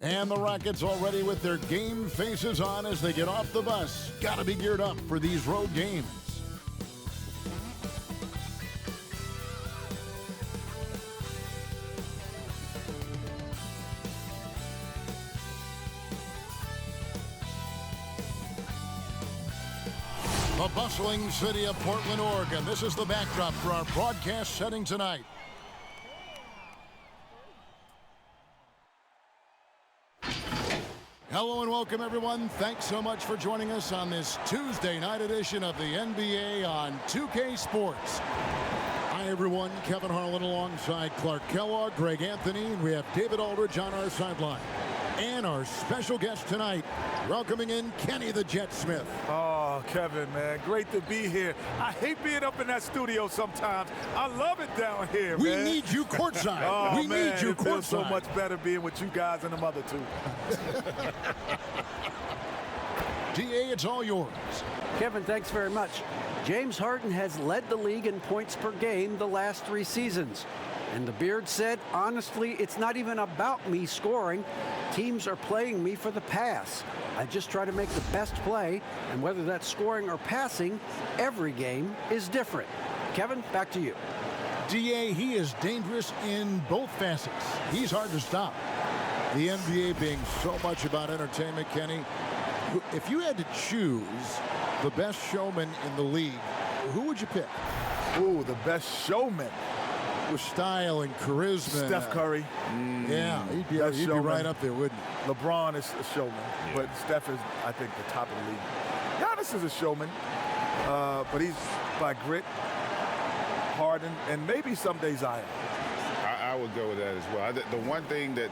And the Rockets already with their game faces on as they get off the bus. Got to be geared up for these road games. The bustling city of Portland, Oregon. This is the backdrop for our broadcast setting tonight. Hello and welcome, everyone. Thanks so much for joining us on this Tuesday night edition of the NBA on 2K Sports. Hi, everyone. Kevin Harlan alongside Clark Kellogg, Greg Anthony, and we have David Aldridge on our sideline. And our special guest tonight, welcoming in Kenny the Jet Smith. Oh, Kevin, man, great to be here. I hate being up in that studio sometimes. I love it down here, man. We need you courtside. Oh, we man, need you it feels courtside. so much better being with you guys and the mother, too. DA, it's all yours. Kevin, thanks very much. James Harden has led the league in points per game the last 3 seasons. And the Beard said, honestly, it's not even about me scoring. Teams are playing me for the pass. I just try to make the best play, and whether that's scoring or passing, every game is different. Kevin, back to you. DA, he is dangerous in both facets. He's hard to stop. The NBA being so much about entertainment, Kenny. If you had to choose the best showman in the league, who would you pick? Ooh, the best showman. With style and charisma. Steph Curry. Yeah, he'd be right up there, wouldn't he? LeBron is a showman, but Steph is, I think, the top of the league. Giannis is a showman, but he's by grit, Harden, and maybe someday Zion. I would go with that as well. The one thing that,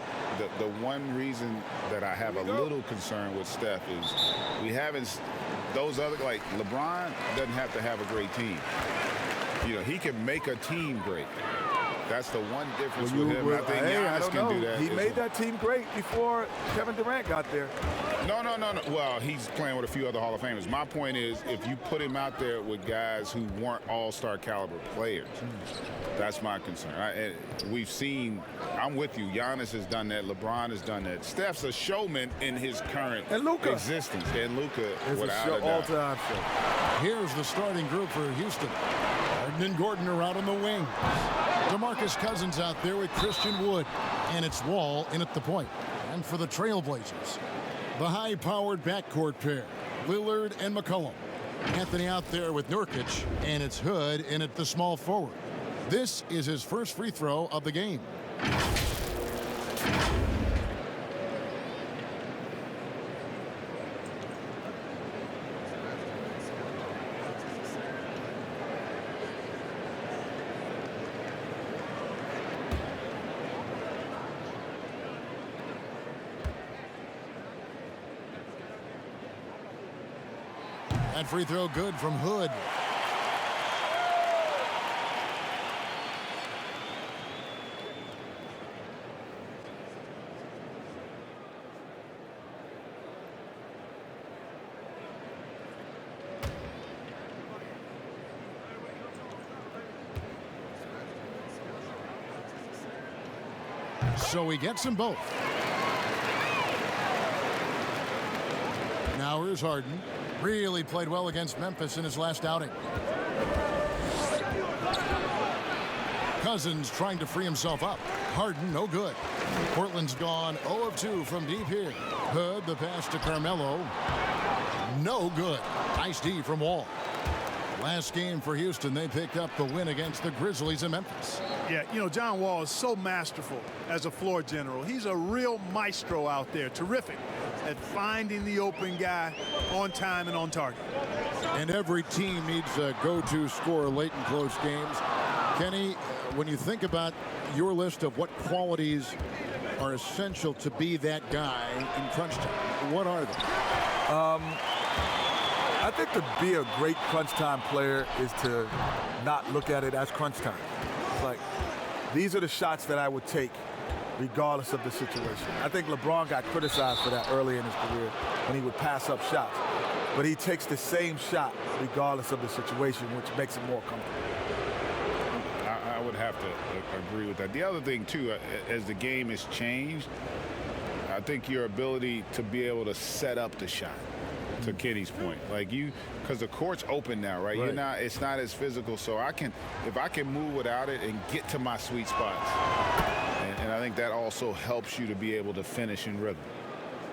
the one reason that I have a little concern with Steph is we haven't, those other, like LeBron doesn't have to have a great team. You know, he can make a team great. That's the one difference with him. I think Giannis can do that. He made that team great before Kevin Durant got there. No. Well, he's playing with a few other Hall of Famers. My point is, if you put him out there with guys who weren't all-star caliber players, that's my concern. We've seen, I'm with you, Giannis has done that, LeBron has done that. Steph's a showman in his current existence. And Luka, without a doubt. All-time show. Here's the starting group for Houston. Harden and Gordon are out on the wing. DeMarcus Cousins out there with Christian Wood. And it's Wall in at the point. And for the Trailblazers, the high-powered backcourt pair, Lillard and McCollum. Anthony out there with Nurkic, and it's Hood in at the small forward. This is his first free throw of the game. That free throw good from Hood. So he gets them both. Now here's Harden. Really played well against Memphis in his last outing. Cousins trying to free himself up. Harden, no good. Portland's gone 0 of 2 from deep here. Hood, the pass to Carmelo. No good. Nice D from Wall. Last game for Houston, they picked up the win against the Grizzlies in Memphis. Yeah, you know, John Wall is so masterful as a floor general. He's a real maestro out there. Terrific at finding the open guy on time and on target. And every team needs a go-to scorer late in close games. Kenny, when you think about your list of what qualities are essential to be that guy in crunch time, what are they? I think to be a great crunch time player is to not look at it as crunch time. It's like, these are the shots that I would take regardless of the situation. I think LeBron got criticized for that early in his career when he would pass up shots. But he takes the same shot regardless of the situation, which makes him more comfortable. I would have to agree with that. The other thing, too, as the game has changed, I think your ability to be able to set up the shot, to Kenny's point, like because the court's open now, right? You're not. It's not as physical, so if I can move without it and get to my sweet spots, and I think that also helps you to be able to finish in rhythm.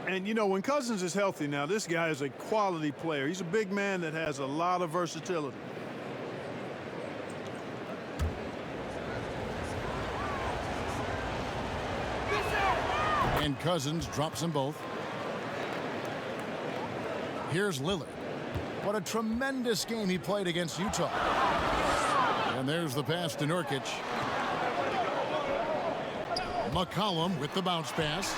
And, you know, when Cousins is healthy now, this guy is a quality player. He's a big man that has a lot of versatility. And Cousins drops them both. Here's Lillard. What a tremendous game he played against Utah. And there's the pass to Nurkic. McCollum with the bounce pass.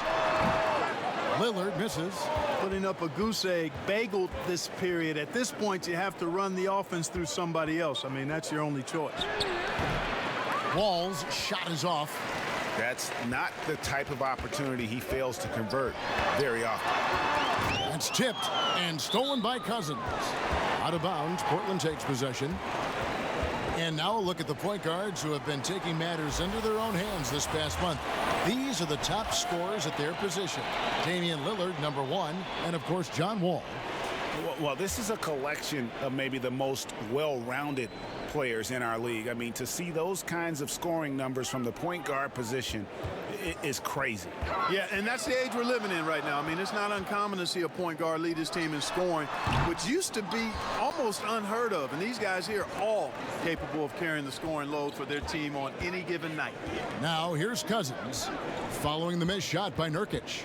Lillard misses. Putting up a goose egg, bageled this period. At this point, you have to run the offense through somebody else. I mean, that's your only choice. Wall's shot is off. That's not the type of opportunity he fails to convert very often. It's tipped and stolen by Cousins. Out of bounds, Portland takes possession. And now a look at the point guards who have been taking matters into their own hands this past month. These are the top scorers at their position. Damian Lillard, #1, and of course, John Wall. Well, this is a collection of maybe the most well-rounded players in our league. I mean, to see those kinds of scoring numbers from the point guard position is crazy. Yeah, and that's the age we're living in right now. I mean, it's not uncommon to see a point guard lead his team in scoring, which used to be almost unheard of. And these guys here are all capable of carrying the scoring load for their team on any given night. Now here's Cousins following the missed shot by Nurkic.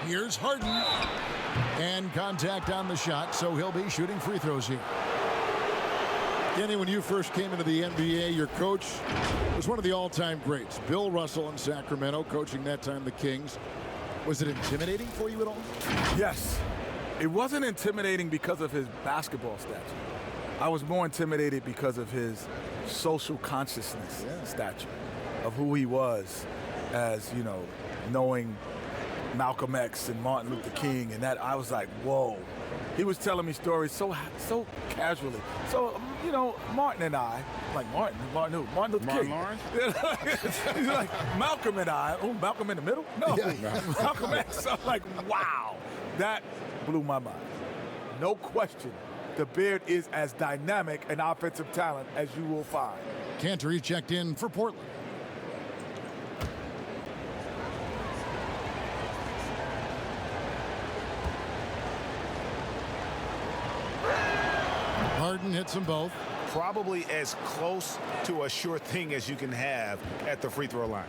Here's Harden. And contact on the shot, so he'll be shooting free throws here. Kenny, when you first came into the NBA, your coach was one of the all-time greats. Bill Russell in Sacramento, coaching that time the Kings. Was it intimidating for you at all? Yes. It wasn't intimidating because of his basketball stature. I was more intimidated because of his social consciousness stature, of who he was as, you know, knowing Malcolm X and Martin Luther King, and that I was like, whoa. He was telling me stories so casually. So, you know, Martin and I, like Martin Luther King. Lawrence? He's like, Malcolm and I, Malcolm in the middle? No, Malcolm X. I'm like, wow. That blew my mind. No question, the Beard is as dynamic an offensive talent as you will find. Cantor checked in for Portland. Harden hits them both. Probably as close to a sure thing as you can have at the free throw line.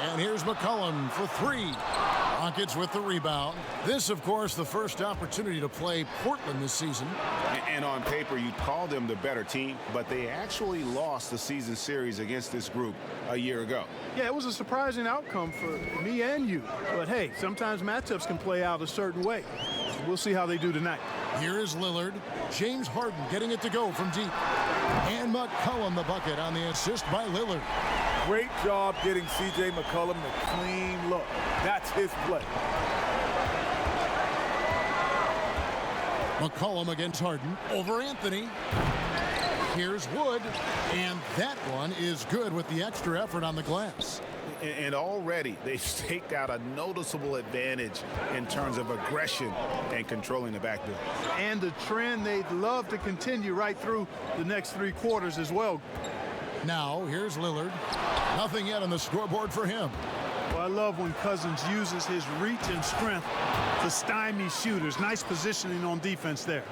And here's McCollum for 3. Rockets with the rebound. This, of course, the first opportunity to play Portland this season. And on paper, you'd call them the better team, but they actually lost the season series against this group a year ago. Yeah, it was a surprising outcome for me and you. But, hey, sometimes matchups can play out a certain way. We'll see how they do tonight. Here is Lillard. James Harden getting it to go from deep. And McCollum the bucket on the assist by Lillard. Great job getting C.J. McCollum the clean look. That's his play. McCollum against Harden. Over Anthony. Here's Wood. And that one is good with the extra effort on the glass. And already they've staked out a noticeable advantage in terms of aggression and controlling the backdoor. And the trend they'd love to continue right through the next 3 quarters as well. Now, here's Lillard. Nothing yet on the scoreboard for him. Well, I love when Cousins uses his reach and strength to stymie shooters. Nice positioning on defense there.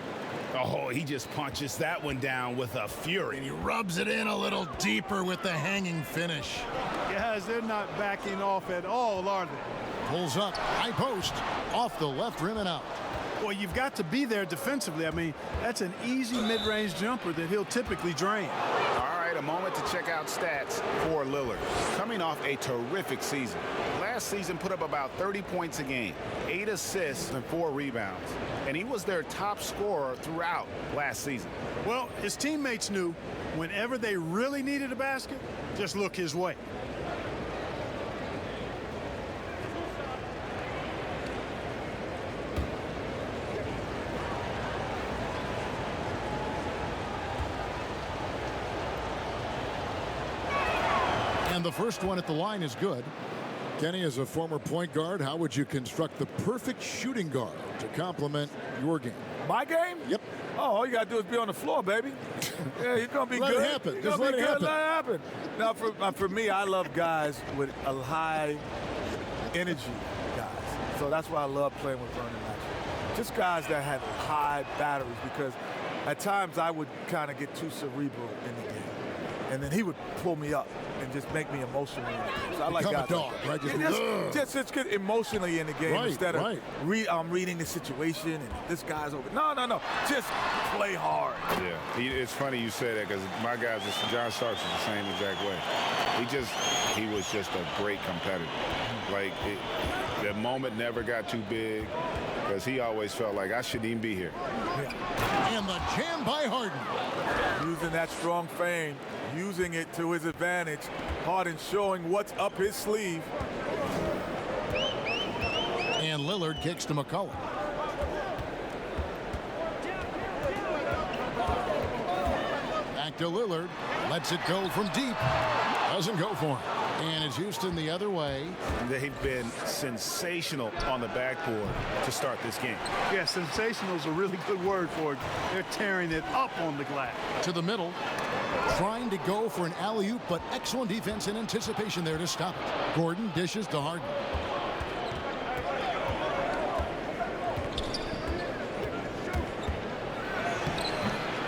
Oh, he just punches that one down with a fury. And he rubs it in a little deeper with the hanging finish. Guys, they're not backing off at all, are they? Pulls up, high post, off the left rim and out. Well, you've got to be there defensively. I mean, that's an easy mid-range jumper that he'll typically drain. All right, a moment to check out stats for Lillard. Coming off a terrific season. Last season put up about 30 points a game, 8 assists and 4 rebounds. And he was their top scorer throughout last season. Well, his teammates knew whenever they really needed a basket, just look his way. And the first one at the line is good. Kenny, as a former point guard, how would you construct the perfect shooting guard to complement your game? My game? Yep. Oh, all you got to do is be on the floor, baby. Yeah, you're going to be Let good. it happen. You're Just gonna let be it good. happen. Now, for me, I love guys with a high energy guys. So that's why I love playing with Vernon Maxwell. Just guys that have high batteries, because at times I would kind of get too cerebral in the game. And then he would pull me up and just make me emotionally in the game. So I like Become guys a dog, like right? that. Just get emotionally in the game instead of right. reading the situation and this guy's over. No. Just play hard. Yeah, it's funny you say that because my guys, John Starks, is the same exact way. He was just a great competitor. Like, the moment never got too big because he always felt like I shouldn't even be here. Yeah. And the jam by Harden. Using that strong frame, using it to his advantage. Harden showing what's up his sleeve. And Lillard kicks to McCollum. Back to Lillard. Lets it go from deep. Doesn't go for him. And it's Houston the other way. They've been sensational on the backboard to start this game. Yeah, sensational is a really good word for it. They're tearing it up on the glass. To the middle. Trying to go for an alley-oop, but excellent defense and anticipation there to stop it. Gordon dishes to Harden.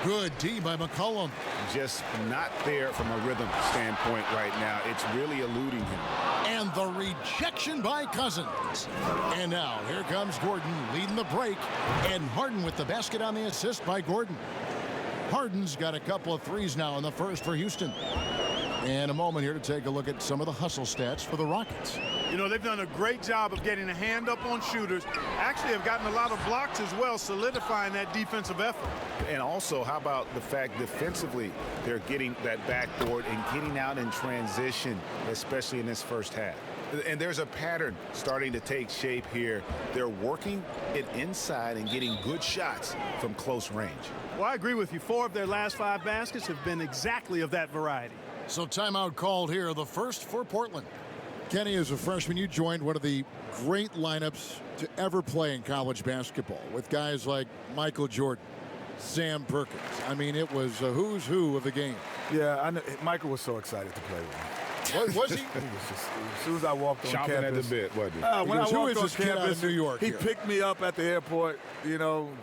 Good D by McCollum. Just not there from a rhythm standpoint right now. It's really eluding him. And the rejection by Cousins. And now here comes Gordon leading the break. And Harden with the basket on the assist by Gordon. Harden's got a couple of threes now in the first for Houston. And a moment here to take a look at some of the hustle stats for the Rockets. You know, they've done a great job of getting a hand up on shooters. Actually have gotten a lot of blocks as well, solidifying that defensive effort. And also, how about the fact defensively, they're getting that backboard and getting out in transition, especially in this first half. And there's a pattern starting to take shape here. They're working it inside and getting good shots from close range. Well, I agree with you. 4 of their last 5 baskets have been exactly of that variety. So timeout called here, the first for Portland. Kenny, as a freshman, you joined one of the great lineups to ever play in college basketball with guys like Michael Jordan, Sam Perkins. I mean, it was a who's who of the game. Yeah, I know. Michael was so excited to play with me. Was he? He was just, as soon as I walked on Chomping campus. at the bit, wasn't he? When I Because who walked is on this kid out campus, of New York he here? picked me up at the airport,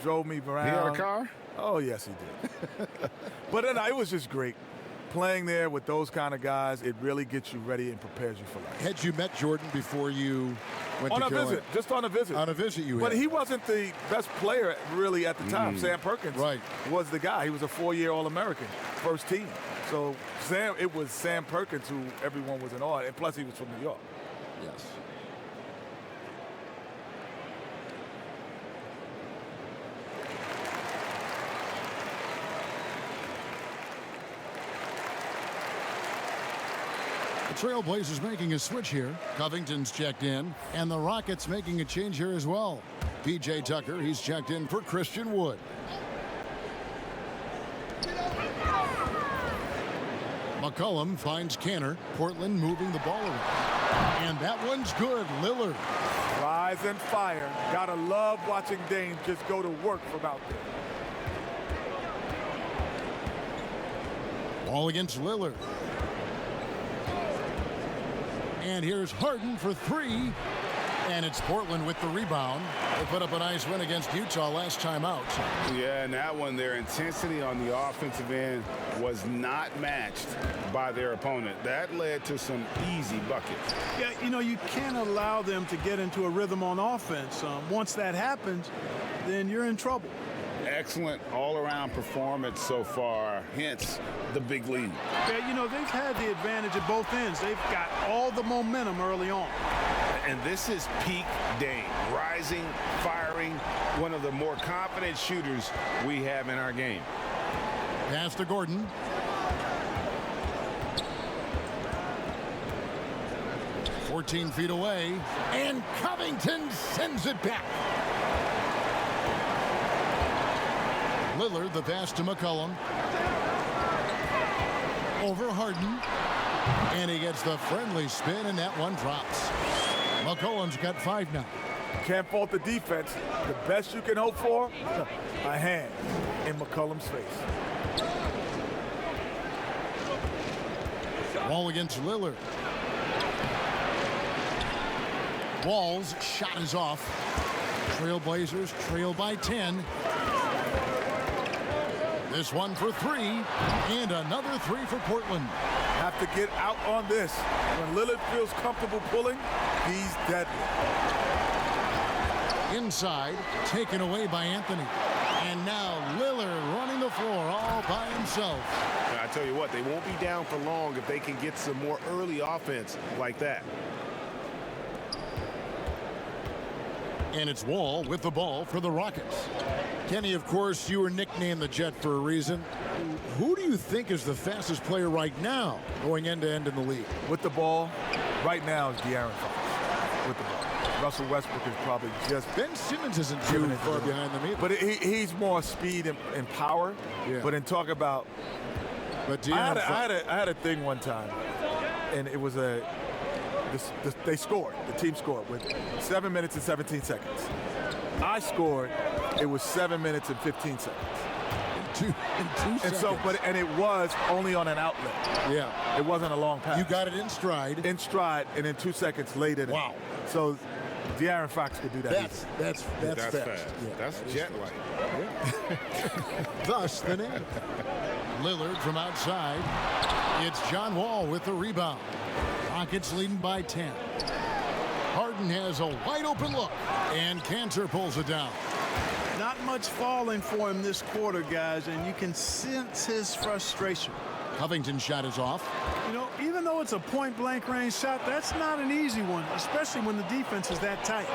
drove me around. He had a car? Oh, yes, he did. But then it was just great. Playing there with those kind of guys, it really gets you ready and prepares you for life. Had you met Jordan before you went On to a Carolina? visit, just on a visit. On a visit you But had. he wasn't the best player really at the time. Sam Perkins Right. was the guy. He was a 4-year All-American, first team. So it was Sam Perkins who everyone was in awe, and plus he was from New York. Yes. Trailblazers making a switch here. Covington's checked in, and the Rockets making a change here as well. P.J. Tucker, he's checked in for Christian Wood. McCollum finds Canner. Portland moving the ball around. And that one's good. Lillard. Rise and fire. Gotta love watching Dame just go to work from out there. Ball against Lillard. And here's Harden for 3. And it's Portland with the rebound. They put up a nice win against Utah last time out. Yeah, and that one, their intensity on the offensive end was not matched by their opponent. That led to some easy buckets. Yeah, you can't allow them to get into a rhythm on offense. Once that happens, then you're in trouble. Excellent all-around performance so far, hence the big lead. Yeah, they've had the advantage at both ends. They've got all the momentum early on. And this is peak Dame, rising, firing, one of the more confident shooters we have in our game. Pass to Gordon. "14 feet away, and Covington sends it back." Lillard, the pass to McCollum. Over Harden. And he gets the friendly spin, and that one drops. McCollum's got 5 now. Can't fault the defense. The best you can hope for, a hand in McCollum's face. Wall against Lillard. Wall's shot is off. Trailblazers trail by 10. This one for 3, and another 3 for Portland. Have to get out on this. When Lillard feels comfortable pulling, he's deadly. Inside, taken away by Anthony. And now Lillard running the floor all by himself. I tell you what, they won't be down for long if they can get some more early offense like that. And it's Wall with the ball for the Rockets. Kenny, of course, you were nicknamed the Jet for a reason. Who do you think is the fastest player right now going end-to-end in the league? With the ball, right now is De'Aaron Fox. With the ball. Russell Westbrook is probably just... Ben Simmons isn't too far behind them either. But he's more speed and power. Yeah. But in talk about... But I had a thing one time, and it was they scored. The team scored with 7 minutes and 17 seconds. I scored. It was 7 minutes and 15 seconds. In 2 seconds. And so, and it was only on an outlet. Yeah. It wasn't a long pass. You got it in stride. In stride, and then 2 seconds later. Wow. So De'Aaron Fox could do that. That's fast. Yeah. That's jet-like. Yeah. Thus the name. Lillard from outside. It's John Wall with the rebound. Rockets leading by 10. Harden has a wide open look, and Cantor pulls it down. Not much falling for him this quarter, guys, and you can sense his frustration. Covington's shot is off. You know, even though it's a point-blank range shot, that's not an easy one, especially when the defense is that tight.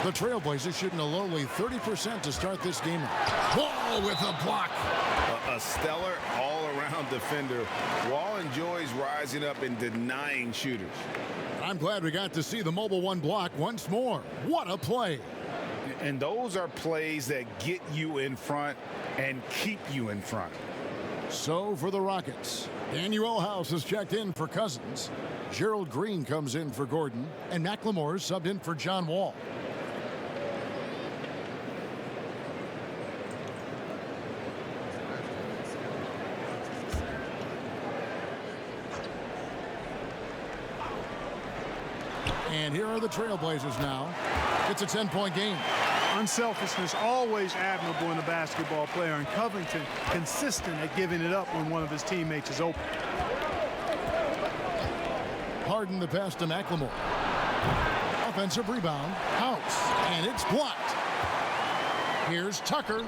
The Trailblazers shooting a lowly 30% to start this game. Wall with a block. A stellar all-around defender. Wall enjoys rising up and denying shooters. I'm glad we got to see the mobile 1 block once more. What a play. And those are plays that get you in front and keep you in front. So for the Rockets, Daniel House is checked in for Cousins. Gerald Green comes in for Gordon, and McLemore subbed in for John Wall. And here are the Trailblazers now. It's a 10-point game. Unselfishness always admirable in a basketball player, and Covington consistent at giving it up when one of his teammates is open. Harden the pass to McLemore. Offensive rebound. House. And it's blocked. Here's Tucker.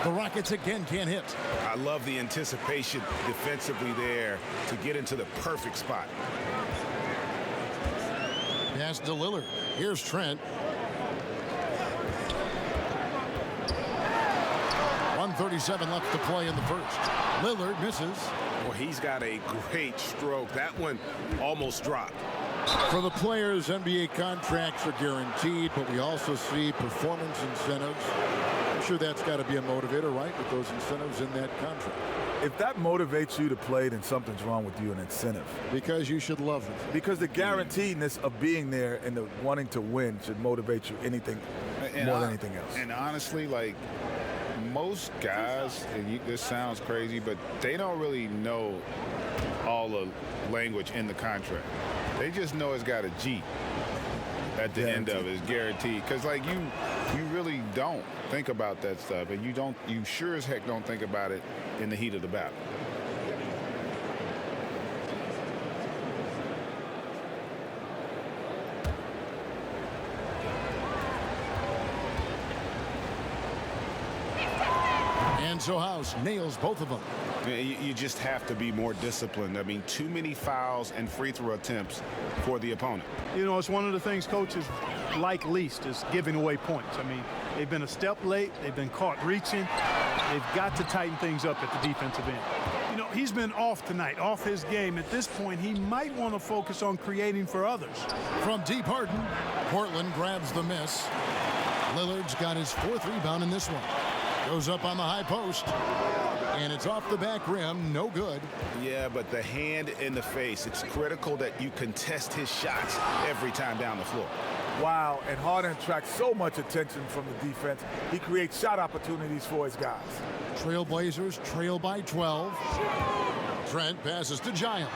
The Rockets again can't hit. I love the anticipation defensively there to get into the perfect spot. Pass to Lillard. Here's Trent. 1:37 left to play in the first. Lillard misses. Well, he's got a great stroke. That one almost dropped. For the players, NBA contracts are guaranteed, but we also see performance incentives. I'm sure that's got to be a motivator, right, with those incentives in that contract. If that motivates you to play, then something's wrong with you, an incentive. Because you should love it. Because the guaranteedness of being there and the wanting to win should motivate you more than anything else. And honestly, like, most guys, and this sounds crazy, but they don't really know all the language in the contract. They just know it's got a G at the end of it. It's guaranteed. Because, like, you really don't think about that stuff, and you sure as heck don't think about it in the heat of the battle. And so House nails both of them. You just have to be more disciplined. I mean, too many fouls and free throw attempts for the opponent. You know, it's one of the things coaches like least is giving away points. I mean, they've been a step late. They've been caught reaching. They've got to tighten things up at the defensive end. You know, he's been off tonight, off his game. At this point, he might want to focus on creating for others. From deep Harden, Portland grabs the miss. Lillard's got his 4th rebound in this one. Goes up on the high post. And it's off the back rim. No good. Yeah, but the hand in the face, it's critical that you contest his shots every time down the floor. Wow, and Harden attracts so much attention from the defense. He creates shot opportunities for his guys. Trailblazers trail by 12. Trent passes to Giant.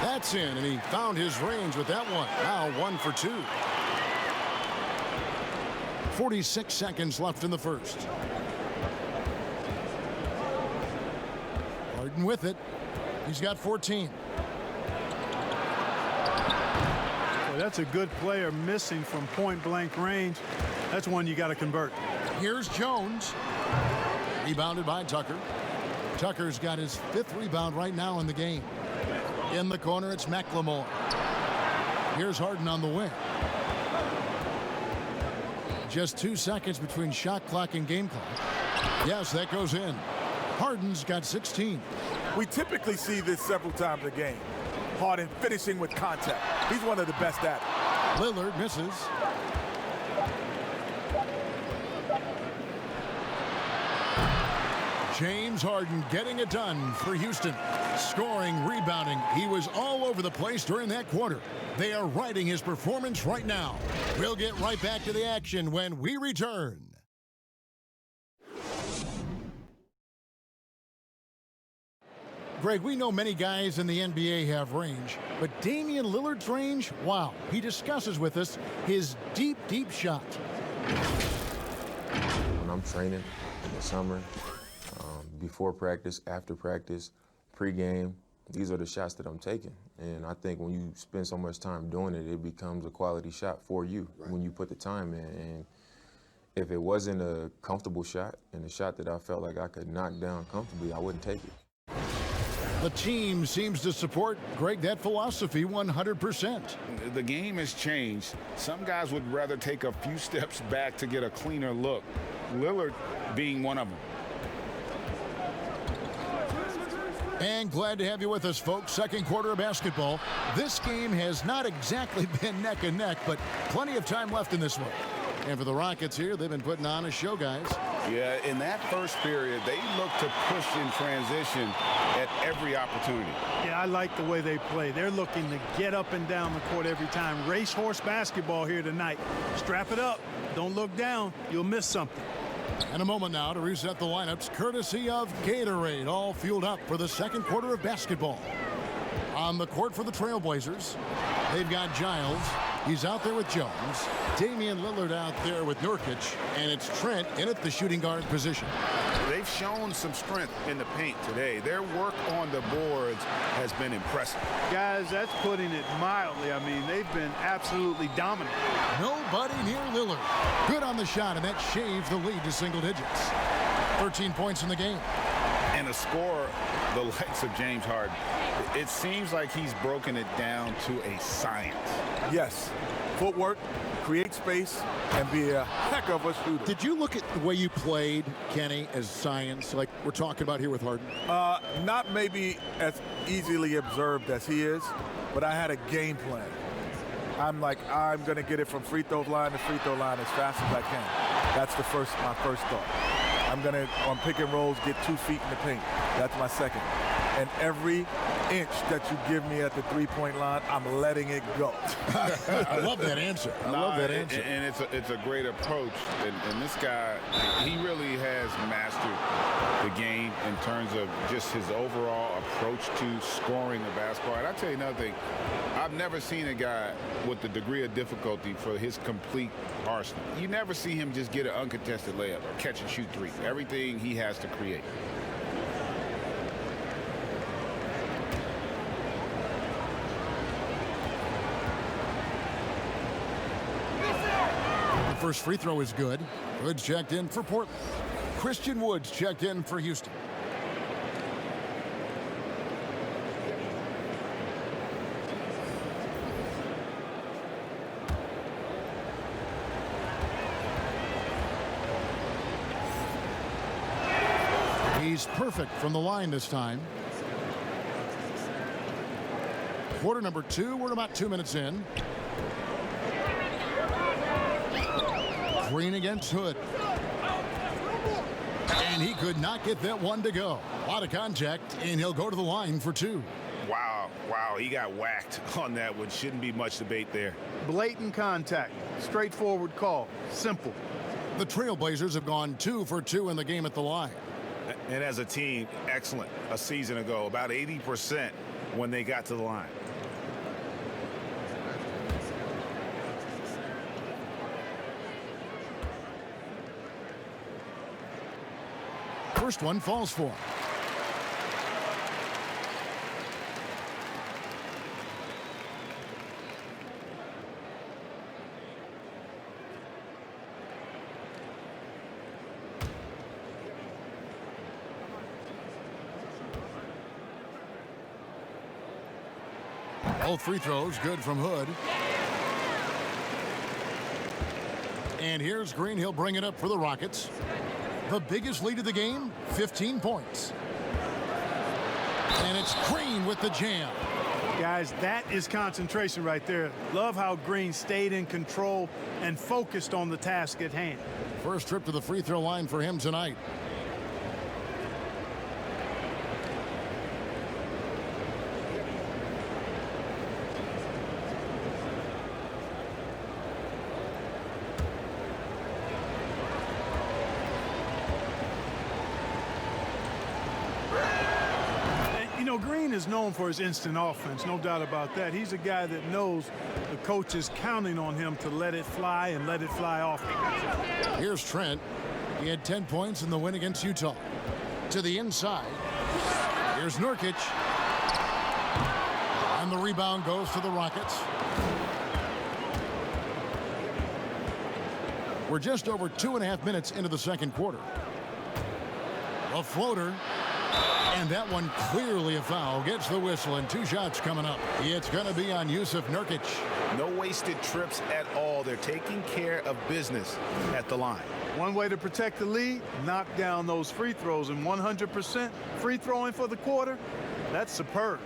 That's in, and he found his range with that one. Now 1 for 2. 46 seconds left in the first. Harden with it. He's got 14. Well, that's a good player missing from point-blank range. That's one you got to convert. Here's Jones. Rebounded by Tucker. Tucker's got his 5th rebound right now in the game. In the corner, it's McLemore. Here's Harden on the wing. Just 2 seconds between shot clock and game clock. Yes, that goes in. Harden's got 16. We typically see this several times a game. Harden finishing with contact. He's one of the best at it. Lillard misses. James Harden getting it done for Houston. Scoring, rebounding. He was all over the place during that quarter. They are riding his performance right now. We'll get right back to the action when we return. Greg, we know many guys in the NBA have range, but Damian Lillard's range, wow. He discusses with us his deep, deep shot. When I'm training in the summer, before practice, after practice, pregame, these are the shots that I'm taking. And I think when you spend so much time doing it, it becomes a quality shot for you when you put the time in. And if it wasn't a comfortable shot and a shot that I felt like I could knock down comfortably, I wouldn't take it. The team seems to support, Greg, that philosophy 100%. The game has changed. Some guys would rather take a few steps back to get a cleaner look. Lillard being one of them. And glad to have you with us, folks. Second quarter of basketball. This game has not exactly been neck and neck, but plenty of time left in this one. And for the Rockets here, they've been putting on a show, guys. Yeah, in that first period, they looked to push in transition at every opportunity. Yeah, I like the way they play. They're looking to get up and down the court every time. Racehorse basketball here tonight. Strap it up. Don't look down. You'll miss something. And a moment now to reset the lineups, courtesy of Gatorade, all fueled up for the second quarter of basketball. On the court for the Trailblazers, they've got Giles. He's out there with Jones. Damian Lillard out there with Nurkic. And it's Trent in at the shooting guard position. They've shown some strength in the paint today. Their work on the boards has been impressive. Guys, that's putting it mildly. I mean, they've been absolutely dominant. Nobody near Lillard. Good on the shot, and that shaves the lead to single digits. 13 points in the game. And a scorer the likes of James Harden, it seems like he's broken it down to a science. Yes. Footwork, create space, and be a heck of a shooter. Did you look at the way you played, Kenny, as science, like we're talking about here with Harden? Not maybe as easily observed as he is, but I had a game plan. I'm going to get it from free throw line to free throw line as fast as I can. That's my first thought. I'm going to, on pick and rolls, get 2 feet in the paint. That's my second. And every inch that you give me at the three-point line, I'm letting it go. I love that answer. I love that answer. And it's a great approach. And this guy, he really has mastered the game in terms of just his overall approach to scoring the basketball. And I'll tell you another thing. I've never seen a guy with the degree of difficulty for his complete arsenal. You never see him just get an uncontested layup or catch and shoot three. Everything he has to create. The first free throw is good. Woods checked in for Portland. Christian Woods checked in for Houston. He's perfect from the line this time. Quarter number 2, we're about 2 minutes in. Green against Hood. And he could not get that one to go. A lot of contact, and he'll go to the line for 2. Wow, he got whacked on that one. Shouldn't be much debate there. Blatant contact. Straightforward call. Simple. The Trailblazers have gone 2 for 2 in the game at the line. And as a team, excellent a season ago. About 80% when they got to the line. First one falls for him. Both free throws good from Hood. And here's Green. He'll bring it up for the Rockets. The biggest lead of the game, 15 points. And it's Green with the jam. Guys, that is concentration right there. Love how Green stayed in control and focused on the task at hand. First trip to the free throw line for him tonight. Green is known for his instant offense, no doubt about that. He's a guy that knows the coach is counting on him to let it fly and let it fly often. Here's Trent. He had 10 points in the win against Utah. To the inside. Here's Nurkic. And the rebound goes to the Rockets. We're just over 2.5 minutes into the second quarter. A floater. And that one clearly a foul. Gets the whistle, and 2 shots coming up. It's going to be on Yusuf Nurkic. No wasted trips at all. They're taking care of business at the line. One way to protect the lead, knock down those free throws. And 100% free throwing for the quarter, that's superb.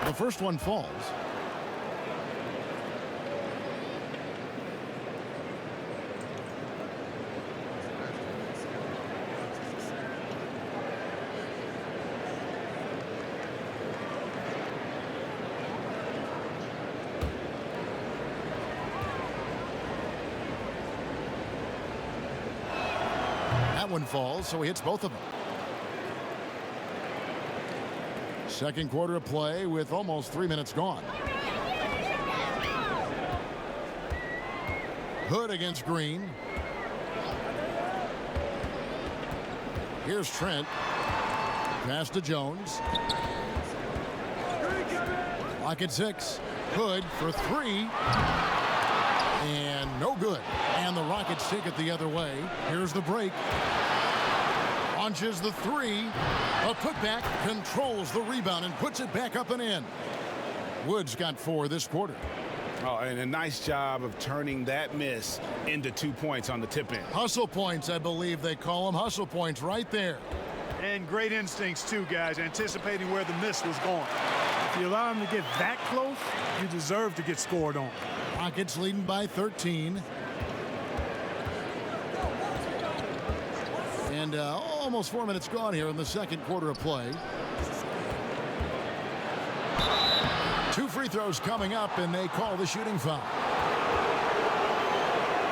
The first one falls. That one falls, so he hits both of them. Second quarter of play with almost 3 minutes gone. Hood against Green. Here's Trent. Pass to Jones. Lock at 6. Hood for 3. And no good. And the Rockets take it the other way. Here's the break. Launches the 3. A putback, controls the rebound and puts it back up and in. Woods got 4 this quarter. Oh, and a nice job of turning that miss into 2 points on the tip in. Hustle points, I believe they call them. Hustle points right there. And great instincts too, guys, anticipating where the miss was going. If you allow him to get that close, you deserve to get scored on. Rockets leading by 13. And almost 4 minutes gone here in the second quarter of play. 2 free throws coming up, and they call the shooting foul.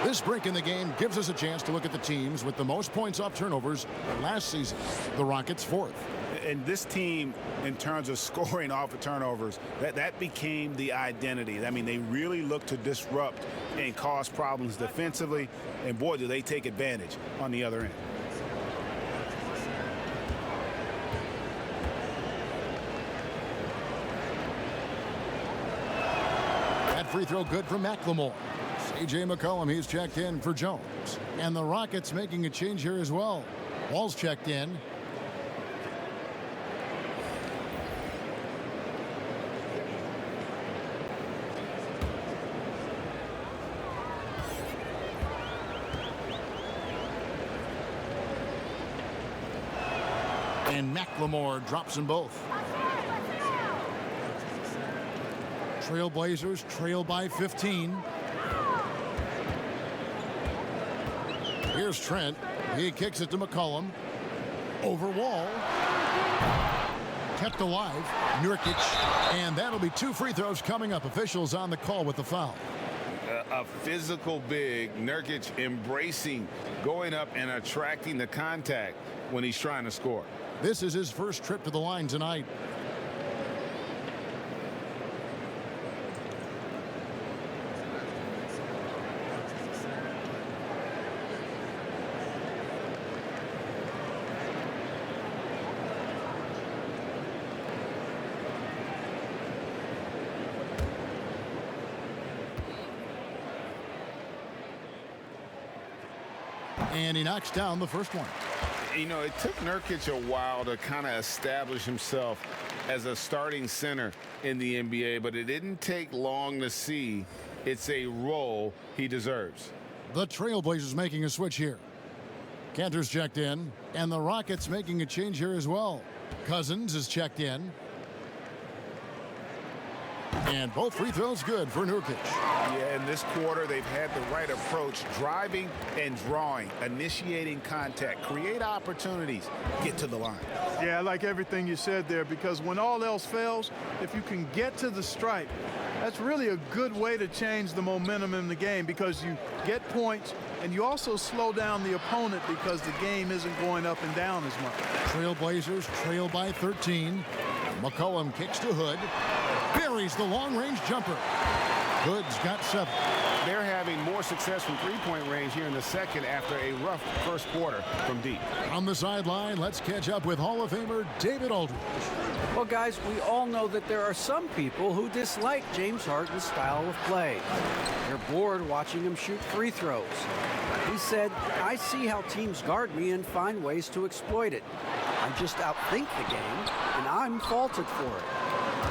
This break in the game gives us a chance to look at the teams with the most points off turnovers last season. The Rockets 4th. And this team, in terms of scoring off of turnovers, that became the identity. I mean, they really look to disrupt and cause problems defensively, and boy, do they take advantage on the other end. Free throw good for McLemore. C.J. McCollum, he's checked in for Jones. And the Rockets making a change here as well. Wall's checked in. And McLemore drops them both. Trailblazers trail by 15. Here's Trent. He kicks it to McCollum. Over Wall. Kept alive. Nurkic. And that'll be 2 free throws coming up. Officials on the call with the foul. A physical big. Nurkic embracing, going up and attracting the contact when he's trying to score. This is his first trip to the line tonight. And he knocks down the first one. You know, it took Nurkic a while to kind of establish himself as a starting center in the NBA, but it didn't take long to see it's a role he deserves. The Trailblazers making a switch here. Cantor's checked in, and the Rockets making a change here as well. Cousins is checked in. And both free throws good for Nurkic. Yeah, in this quarter, they've had the right approach, driving and drawing, initiating contact, create opportunities, get to the line. Yeah, I like everything you said there, because when all else fails, if you can get to the stripe, that's really a good way to change the momentum in the game, because you get points and you also slow down the opponent because the game isn't going up and down as much. Trailblazers trail by 13. McCollum kicks to Hood. Buries the long-range jumper. Hood's got 7. They're having more success from three-point range here in the second after a rough first quarter from deep. On the sideline, let's catch up with Hall of Famer David Aldridge. Well, guys, we all know that there are some people who dislike James Harden's style of play. They're bored watching him shoot free throws. He said, "I see how teams guard me and find ways to exploit it. I just outthink the game, and I'm faulted for it."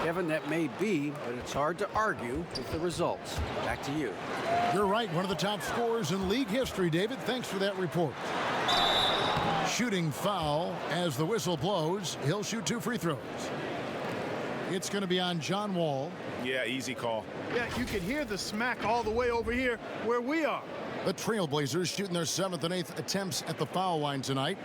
Kevin, that may be, but it's hard to argue with the results. Back to you. You're right, one of the top scorers in league history, David. Thanks for that report. Shooting foul as the whistle blows. He'll shoot 2 free throws. It's going to be on John Wall. Yeah, easy call. Yeah, you can hear the smack all the way over here where we are. The Trailblazers shooting their 7th and 8th attempts at the foul line tonight.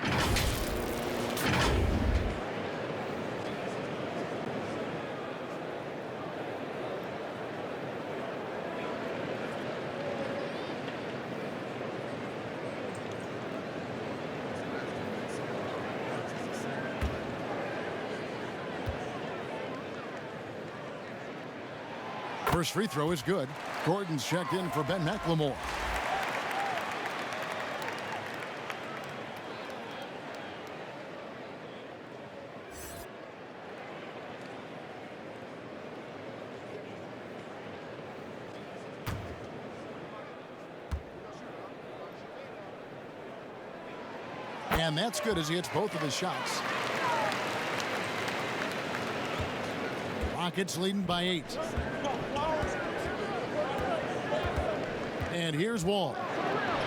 First free throw is good. Gordon's checked in for Ben McLemore. And that's good as he hits both of his shots. Rockets leading by 8. And here's Wall.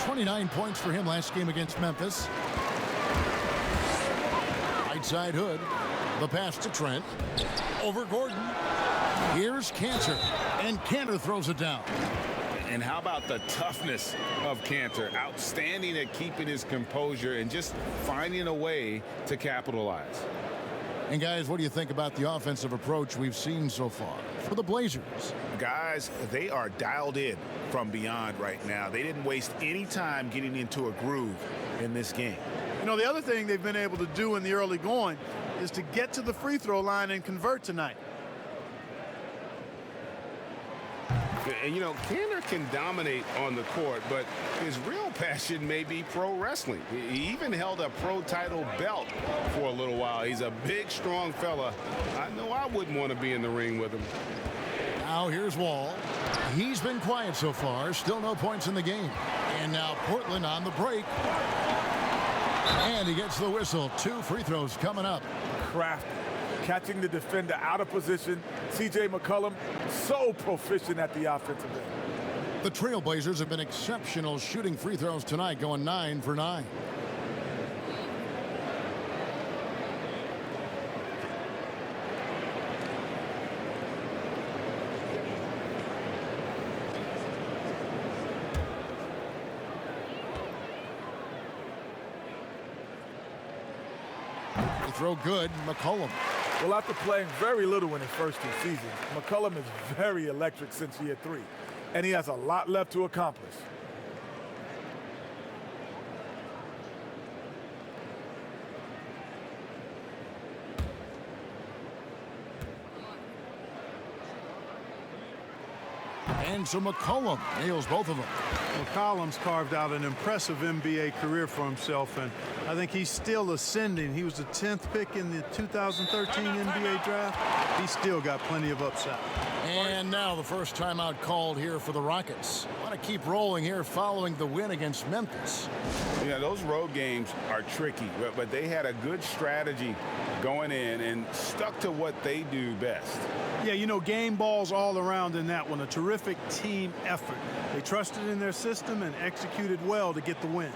29 points for him last game against Memphis. Right side Hood. The pass to Trent. Over Gordon. Here's Cantor. And Cantor throws it down. And how about the toughness of Cantor? Outstanding at keeping his composure and just finding a way to capitalize. And guys, what do you think about the offensive approach we've seen so far for the Blazers? Guys, they are dialed in from beyond right now. They didn't waste any time getting into a groove in this game. You know, the other thing they've been able to do in the early going is to get to the free throw line and convert tonight. And, you know, Cantor can dominate on the court, but his real passion may be pro wrestling. He even held a pro title belt for a little while. He's a big, strong fella. I know I wouldn't want to be in the ring with him. Now here's Wall. He's been quiet so far. Still no points in the game. And now Portland on the break. And he gets the whistle. 2 free throws coming up. Crafty, catching the defender out of position. C.J. McCollum, so proficient at the offensive end. The Trailblazers have been exceptional shooting free throws tonight, going 9 for 9. throw good. McCollum. Well, after playing very little in his first 2 seasons, McCollum is very electric since year 3, and he has a lot left to accomplish. And so McCollum nails both of them. McCollum's carved out an impressive NBA career for himself, and I think he's still ascending. He was the 10th pick in the 2013 NBA draft. He's still got plenty of upside. And now the first timeout called here for the Rockets. Want to keep rolling here following the win against Memphis. Yeah, those road games are tricky, but they had a good strategy going in and stuck to what they do best. Yeah, you know, game balls all around in that one. A terrific team effort. They trusted in their system and executed well to get the win.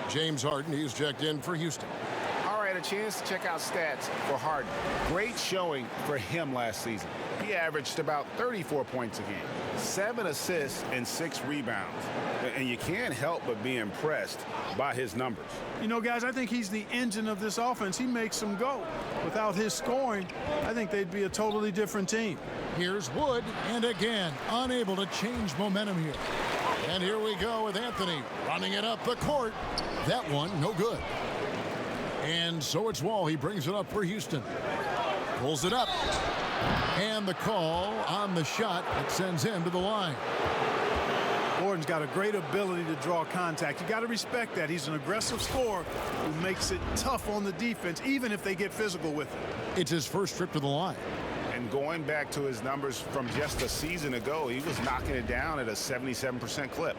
James Harden, he's checked in for Houston. All right, a chance to check out stats for Harden. Great showing for him last season. He averaged about 34 points a game, 7 assists, and 6 rebounds. And you can't help but be impressed by his numbers. You know, guys, I think he's the engine of this offense. He makes them go. Without his scoring, I think they'd be a totally different team. Here's Wood, and again, unable to change momentum here. And here we go with Anthony running it up the court. That one, no good. And so it's Wall. He brings it up for Houston. Pulls it up. And the call on the shot that sends him to the line. Gordon's got a great ability to draw contact. You got to respect that. He's an aggressive scorer who makes it tough on the defense, even if they get physical with him. It's his first trip to the line. And going back to his numbers from just a season ago, he was knocking it down at a 77% clip.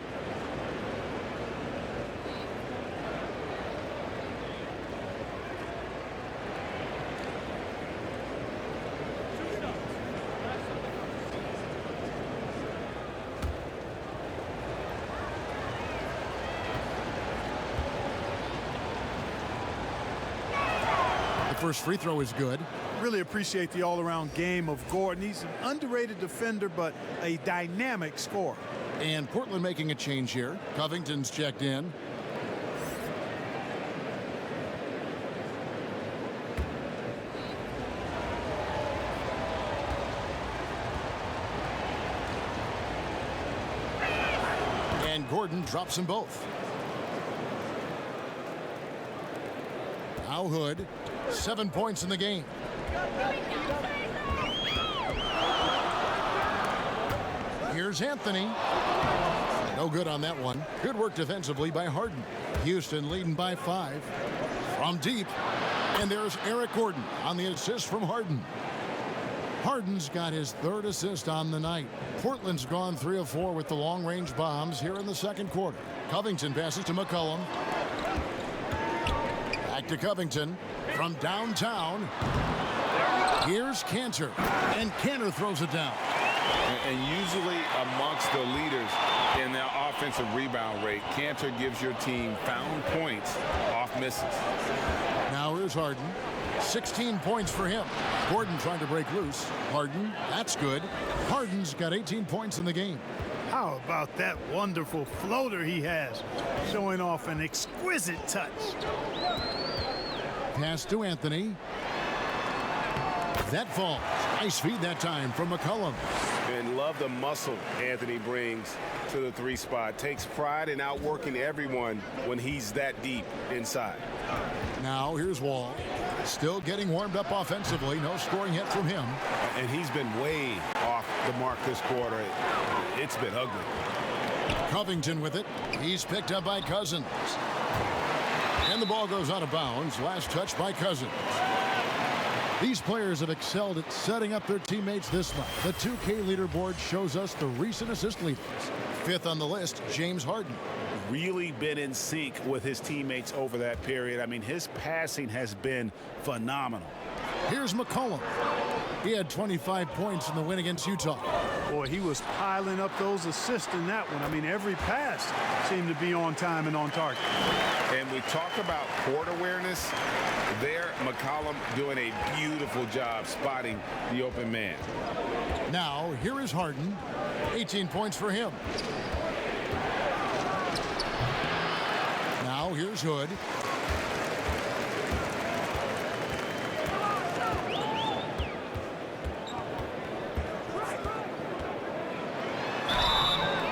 First free throw is good. Really appreciate the all-around game of Gordon. He's an underrated defender, but a dynamic scorer. And Portland making a change here. Covington's checked in. And Gordon drops them both. Now Hood. 7 points in the game. Here's Anthony. No good on that one. Good work defensively by Harden. Houston leading by 5. From deep. And there's Eric Gordon on the assist from Harden. Harden's got his 3rd assist on the night. Portland's gone 3 of 4 with the long-range bombs here in the second quarter. Covington passes to McCollum. Back to Covington. From downtown, here's Cantor, and Cantor throws it down. And usually amongst the leaders in their offensive rebound rate, Cantor gives your team found points off misses. Now here's Harden. 16 points for him. Gordon trying to break loose. Harden, that's good. Harden's got 18 points in the game. How about that wonderful floater he has, showing off an exquisite touch. Pass to Anthony. That falls. Nice feed that time from McCollum. And love the muscle Anthony brings to the 3 spot. Takes pride in outworking everyone when he's that deep inside. Now here's Wall. Still getting warmed up offensively. No scoring yet from him. And he's been way off the mark this quarter. It's been ugly. Covington with it. He's picked up by Cousins. And the ball goes out of bounds. Last touch by Cousins. These players have excelled at setting up their teammates this month. The 2K leaderboard shows us the recent assist leaders. 5th on the list, James Harden. Really been in sync with his teammates over that period. I mean, his passing has been phenomenal. Here's McCollum. He had 25 points in the win against Utah. Boy, he was piling up those assists in that one. I mean, every pass seemed to be on time and on target. And we talk about court awareness. There, McCollum doing a beautiful job spotting the open man. Now, here is Harden. 18 points for him. Now, here's Hood.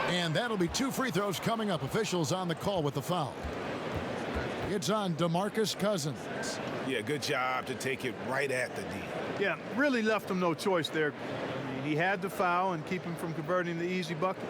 And that'll be 2 free throws coming up. Officials on the call with the foul. It's on DeMarcus Cousins. Yeah, good job to take it right at the D. Yeah, really left him no choice there. I mean, he had to foul and keep him from converting the easy bucket.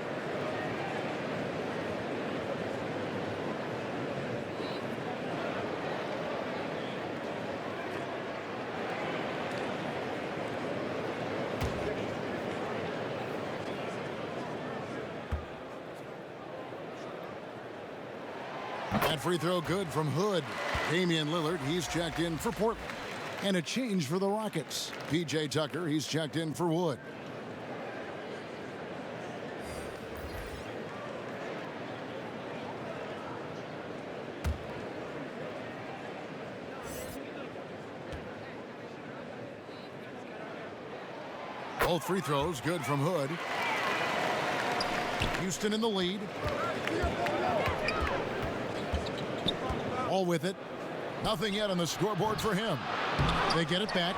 That free throw good from Hood. Damian Lillard, he's checked in for Portland. And a change for the Rockets. P.J. Tucker, he's checked in for Wood. Both free throws good from Hood. Houston in the lead. All with it. Nothing yet on the scoreboard for him. They get it back.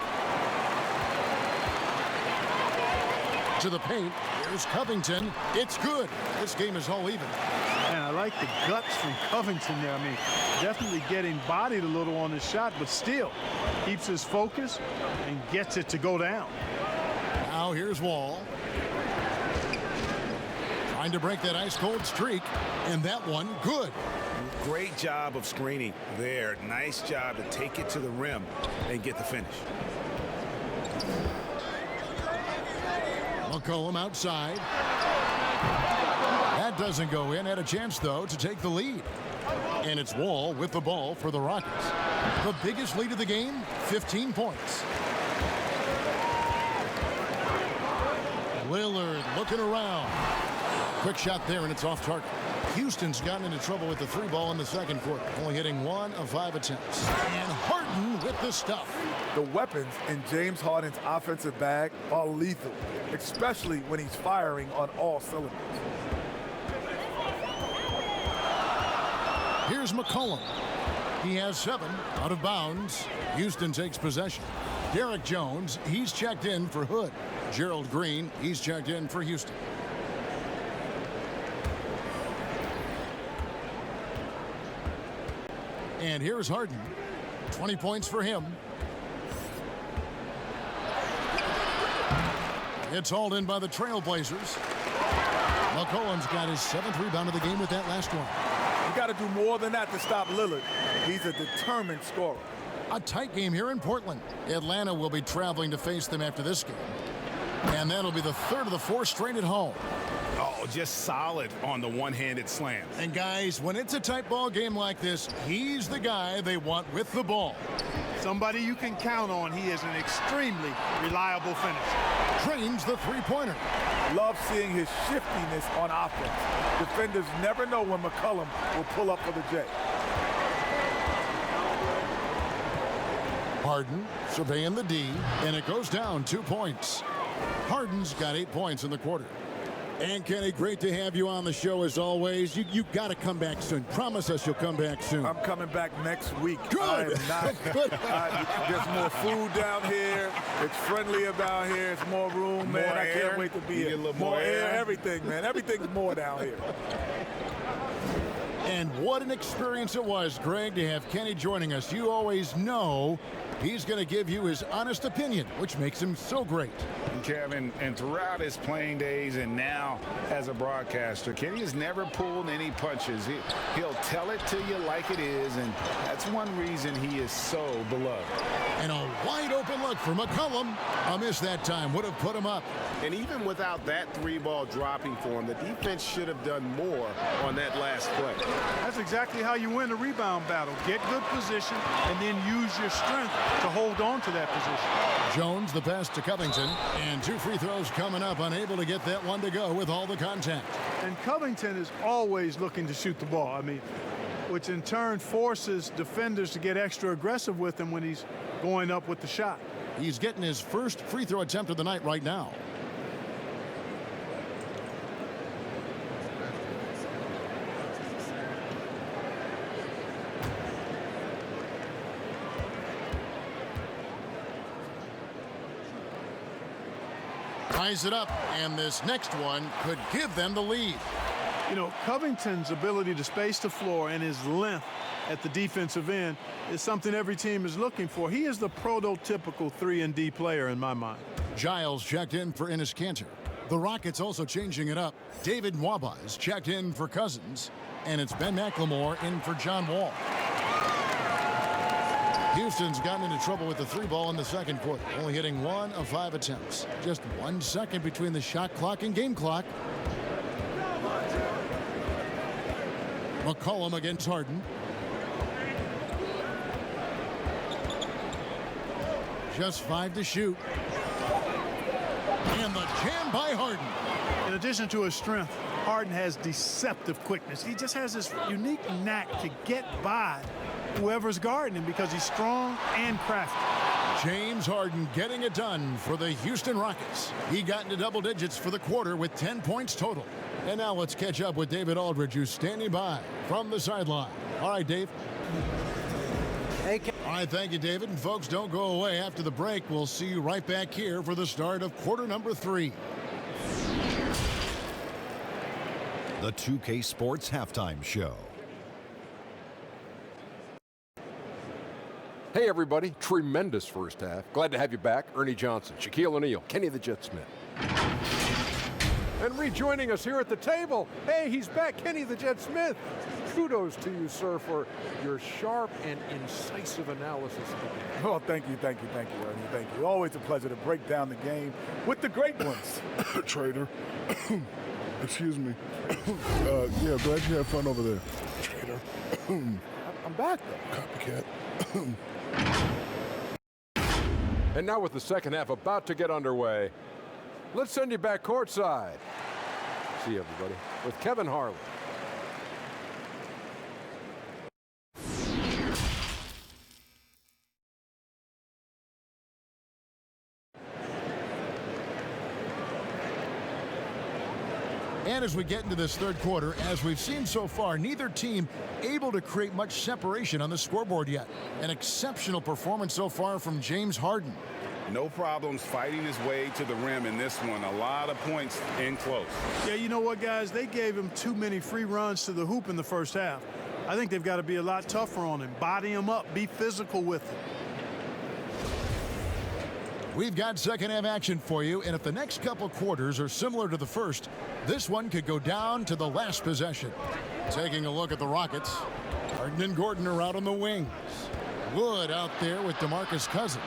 To the paint. Here's Covington. It's good. This game is all even. And I like the guts from Covington there. I mean, definitely getting bodied a little on his shot, but still keeps his focus and gets it to go down. Now here's Wall. Trying to break that ice-cold streak. And that one, good. Great job of screening there. Nice job to take it to the rim and get the finish. McCollum outside. That doesn't go in. Had a chance, though, to take the lead. And it's Wall with the ball for the Rockets. The biggest lead of the game, 15 points. Lillard looking around. Quick shot there, and it's off target. Houston's gotten into trouble with the 3 ball in the second quarter, only hitting 1 of 5 attempts. And Harden with the stuff. The weapons in James Harden's offensive bag are lethal, especially when he's firing on all cylinders. Here's McCollum. He has 7 out of bounds. Houston takes possession. Derek Jones, he's checked in for Hood. Gerald Green, he's checked in for Houston. And here's Harden. 20 points for him. It's hauled in by the Trailblazers. McCollum's got his 7th rebound of the game with that last one. You got to do more than that to stop Lillard. He's a determined scorer. A tight game here in Portland. Atlanta will be traveling to face them after this game. And that'll be the 3rd of the 4 straight at home. Oh, just solid on the one-handed slam. And guys, when it's a tight ball game like this, he's the guy they want with the ball. Somebody you can count on. He is an extremely reliable finisher. Trains the 3-pointer. Love seeing his shiftiness on offense. Defenders never know when McCollum will pull up for the J. Harden surveying the D, and it goes down 2 points. Harden's got 8 points in the quarter. And Kenny, great to have you on the show as always. You got to come back soon. Promise us you'll come back soon. I'm coming back next week. Good. I am not, Good. there's more food down here. It's friendlier down here. It's more room, man. I can't wait to be here. More air. Everything, man. Everything's more down here. And what an experience it was, Greg, to have Kenny joining us. You always know he's going to give you his honest opinion, which makes him so great. Kevin, and throughout his playing days and now as a broadcaster, Kenny has never pulled any punches. He'll tell it to you like it is, and that's one reason he is so beloved. And a wide open look for McCollum. A miss that time would have put him up. And even without that three-ball dropping for him, the defense should have done more on that last play. That's exactly how you win a rebound battle. Get good position and then use your strength to hold on to that position. Jones, the pass to Covington, and 2 free throws coming up, unable to get that one to go with all the contact. And Covington is always looking to shoot the ball. I mean, which in turn forces defenders to get extra aggressive with him when he's going up with the shot. He's getting his first free throw attempt of the night right now. Ties it up, and this next one could give them the lead. You know, Covington's ability to space the floor and his length at the defensive end is something every team is looking for. He is the prototypical 3-and-D player in my mind. Giles checked in for Enes Kanter. The Rockets also changing it up. David Nwaba is checked in for Cousins, and it's Ben McLemore in for John Wall. Houston's gotten into trouble with the 3-ball in the second quarter, only hitting 1 of 5 attempts. Just 1 second between the shot clock and game clock. McCollum against Harden. Just 5 to shoot. And the jam by Harden. In addition to his strength, Harden has deceptive quickness. He just has this unique knack to get by whoever's guarding him because he's strong and crafty. James Harden getting it done for the Houston Rockets. He got into double digits for the quarter with 10 points total. And now let's catch up with David Aldridge, who's standing by from the sideline. All right, Dave. Hey, All right, thank you, David. And folks, don't go away. After the break, we'll see you right back here for the start of quarter number 3. The 2K Sports Halftime Show. Hey, everybody. Tremendous first half. Glad to have you back. Ernie Johnson, Shaquille O'Neal, Kenny the Jet Smith. And rejoining us here at the table, hey, he's back, Kenny the Jet Smith. Kudos to you, sir, for your sharp and incisive analysis. Oh, thank you, Ernie. Thank you. Always a pleasure to break down the game with the great ones. Trader. Excuse me. Yeah, glad you had fun over there. Trader. I'm back, though. Copycat. And now with the second half about to get underway, let's send you back courtside. See you, everybody, with Kevin Harlan. And as we get into this third quarter, as we've seen so far, neither team able to create much separation on the scoreboard yet. An exceptional performance so far from James Harden. No problems fighting his way to the rim in this one. A lot of points in close. Yeah, you know what, guys? They gave him too many free runs to the hoop in the first half. I think they've got to be a lot tougher on him. Body him up. Be physical with him. We've got second half action for you, and if the next couple quarters are similar to the first, this one could go down to the last possession. Taking a look at the Rockets, Harden and Gordon are out on the wings. Wood out there with DeMarcus Cousins,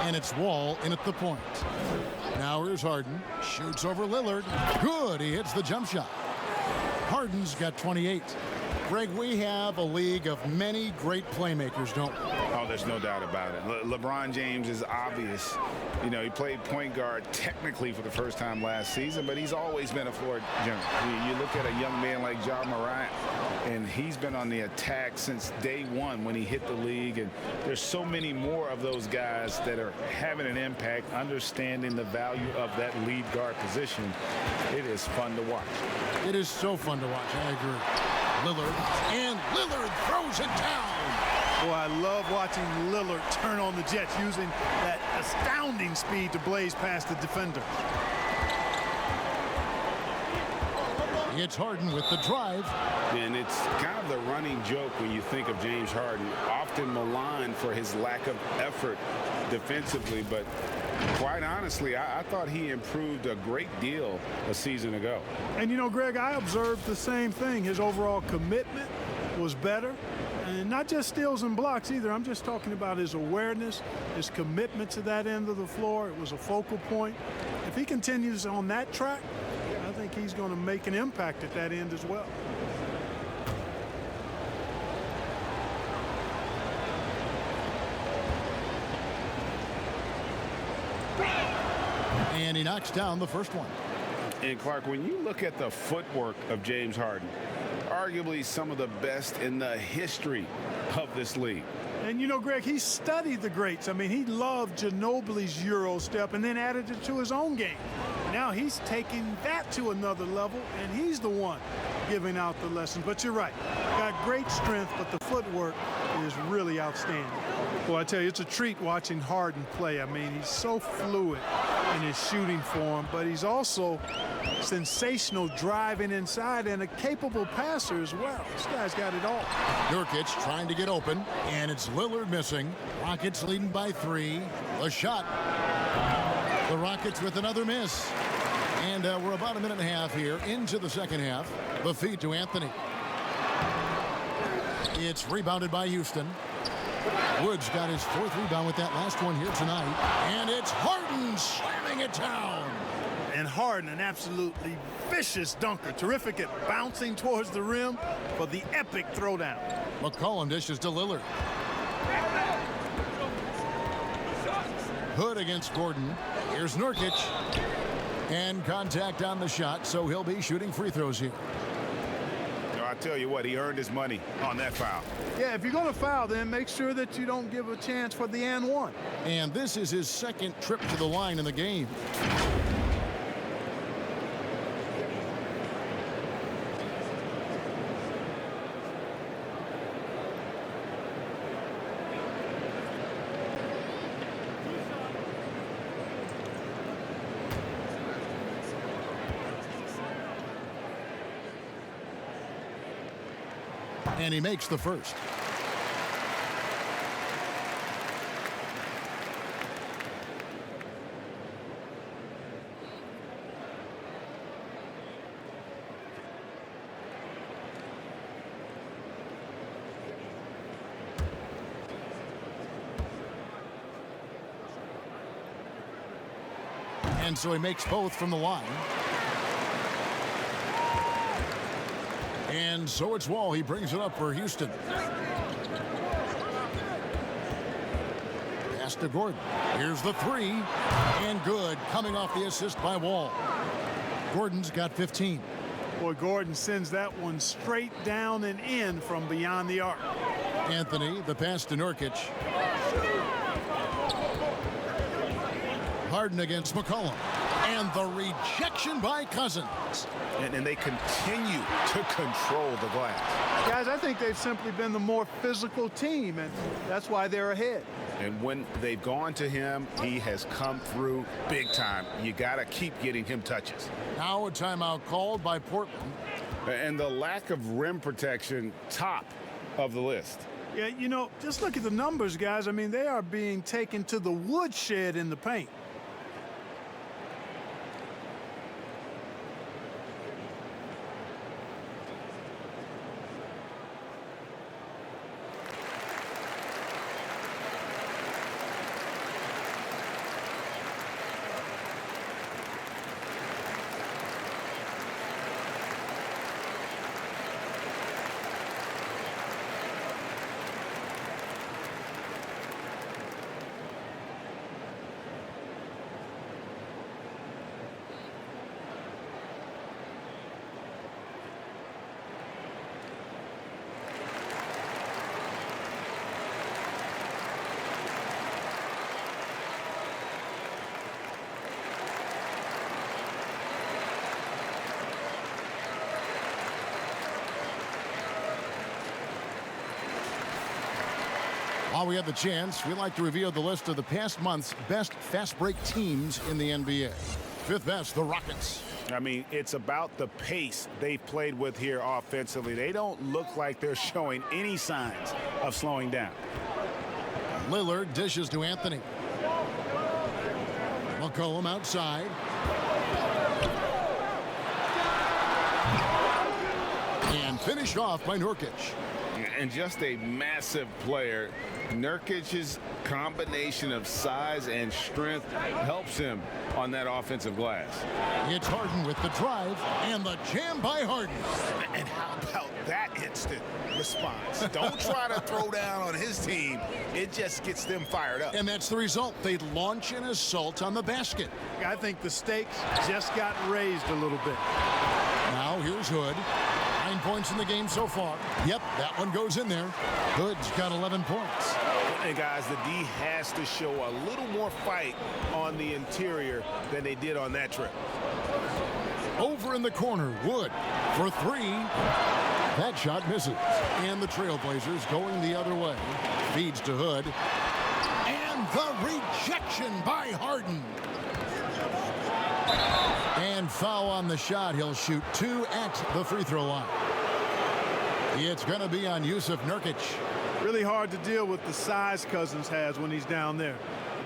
and it's Wall in at the point. Now here's Harden, shoots over Lillard. Good, he hits the jump shot. Harden's got 28. Greg, we have a league of many great playmakers, don't we? Oh, there's no doubt about it. LeBron James is obvious. You know, he played point guard technically for the first time last season, but he's always been a floor general. You look at a young man like Ja Morant, and he's been on the attack since day one when he hit the league. And there's so many more of those guys that are having an impact, understanding the value of that lead guard position. It is fun to watch. It is so fun to watch, I agree. Lillard throws it down. Boy, I love watching Lillard turn on the Jets using that astounding speed to blaze past the defender. It's Harden with the drive. And it's kind of the running joke when you think of James Harden, often maligned for his lack of effort defensively, but quite honestly, I thought he improved a great deal a season ago. And you know, Greg, I observed the same thing. His overall commitment was better. And not just steals and blocks either. I'm just talking about his awareness, his commitment to that end of the floor. It was a focal point. If he continues on that track, I think he's going to make an impact at that end as well. And he knocks down the first one. And Clark, when you look at the footwork of James Harden, arguably some of the best in the history of this league. And you know, Greg, he studied the greats. I mean, he loved Ginobili's Euro step and then added it to his own game. Now he's taking that to another level, and he's the one giving out the lessons. But you're right, got great strength, but the footwork is really outstanding. Well, I tell you, it's a treat watching Harden play. I mean, he's so fluid in his shooting form, but he's also sensational driving inside and a capable passer as well. This guy's got it all. Nurkic trying to get open, and it's Lillard missing. Rockets leading by 3. The shot. The Rockets with another miss. And we're about a minute and a half here into the second half. The feed to Anthony. It's rebounded by Houston. Woods got his 4th rebound with that last one here tonight. And it's Harden slamming it down. And Harden, an absolutely vicious dunker. Terrific at bouncing towards the rim for the epic throwdown. McCollum dishes to Lillard. Hood against Gordon. Here's Nurkic. And contact on the shot, so he'll be shooting free throws here. I tell you what, he earned his money on that foul. Yeah, if you're going to foul, then make sure that you don't give a chance for the and one. And this is his 2nd trip to the line in the game. And he makes the first. And so he makes both from the line. And so it's Wall. He brings it up for Houston. Pass to Gordon. Here's the 3. And good. Coming off the assist by Wall. Gordon's got 15. Boy, Gordon sends that one straight down and in from beyond the arc. Anthony, the pass to Nurkic. Harden against McCollum. And the rejection by Cousins. And they continue to control the glass. Guys, I think they've simply been the more physical team, and that's why they're ahead. And when they've gone to him, he has come through big time. You got to keep getting him touches. Now a timeout called by Portland. And the lack of rim protection, top of the list. Yeah, you know, just look at the numbers, guys. I mean, they are being taken to the woodshed in the paint. While we have the chance, we'd like to reveal the list of the past month's best fast break teams in the NBA. fifth best, the Rockets. I mean, it's about the pace they've played with here offensively. They don't look like they're showing any signs of slowing down. Lillard dishes to Anthony. McCollum outside. And finished off by Nurkic. And just a massive player. Nurkic's combination of size and strength helps him on that offensive glass. It's Harden with the drive and the jam by Harden. And how about that instant response? Don't try to throw down on his team. It just gets them fired up. And that's the result. They launch an assault on the basket. I think the stakes just got raised a little bit. Now here's Hood. 9 points in the game so far. Yep, that one goes in there. Hood's got 11 points. And guys, the D has to show a little more fight on the interior than they did on that trip. Over in the corner, Wood for three. That shot misses. And the Trailblazers going the other way. Feeds to Hood. And the rejection by Harden. And foul on the shot. He'll shoot 2 at the free throw line. It's going to be on Yusuf Nurkic. Really hard to deal with the size Cousins has when he's down there.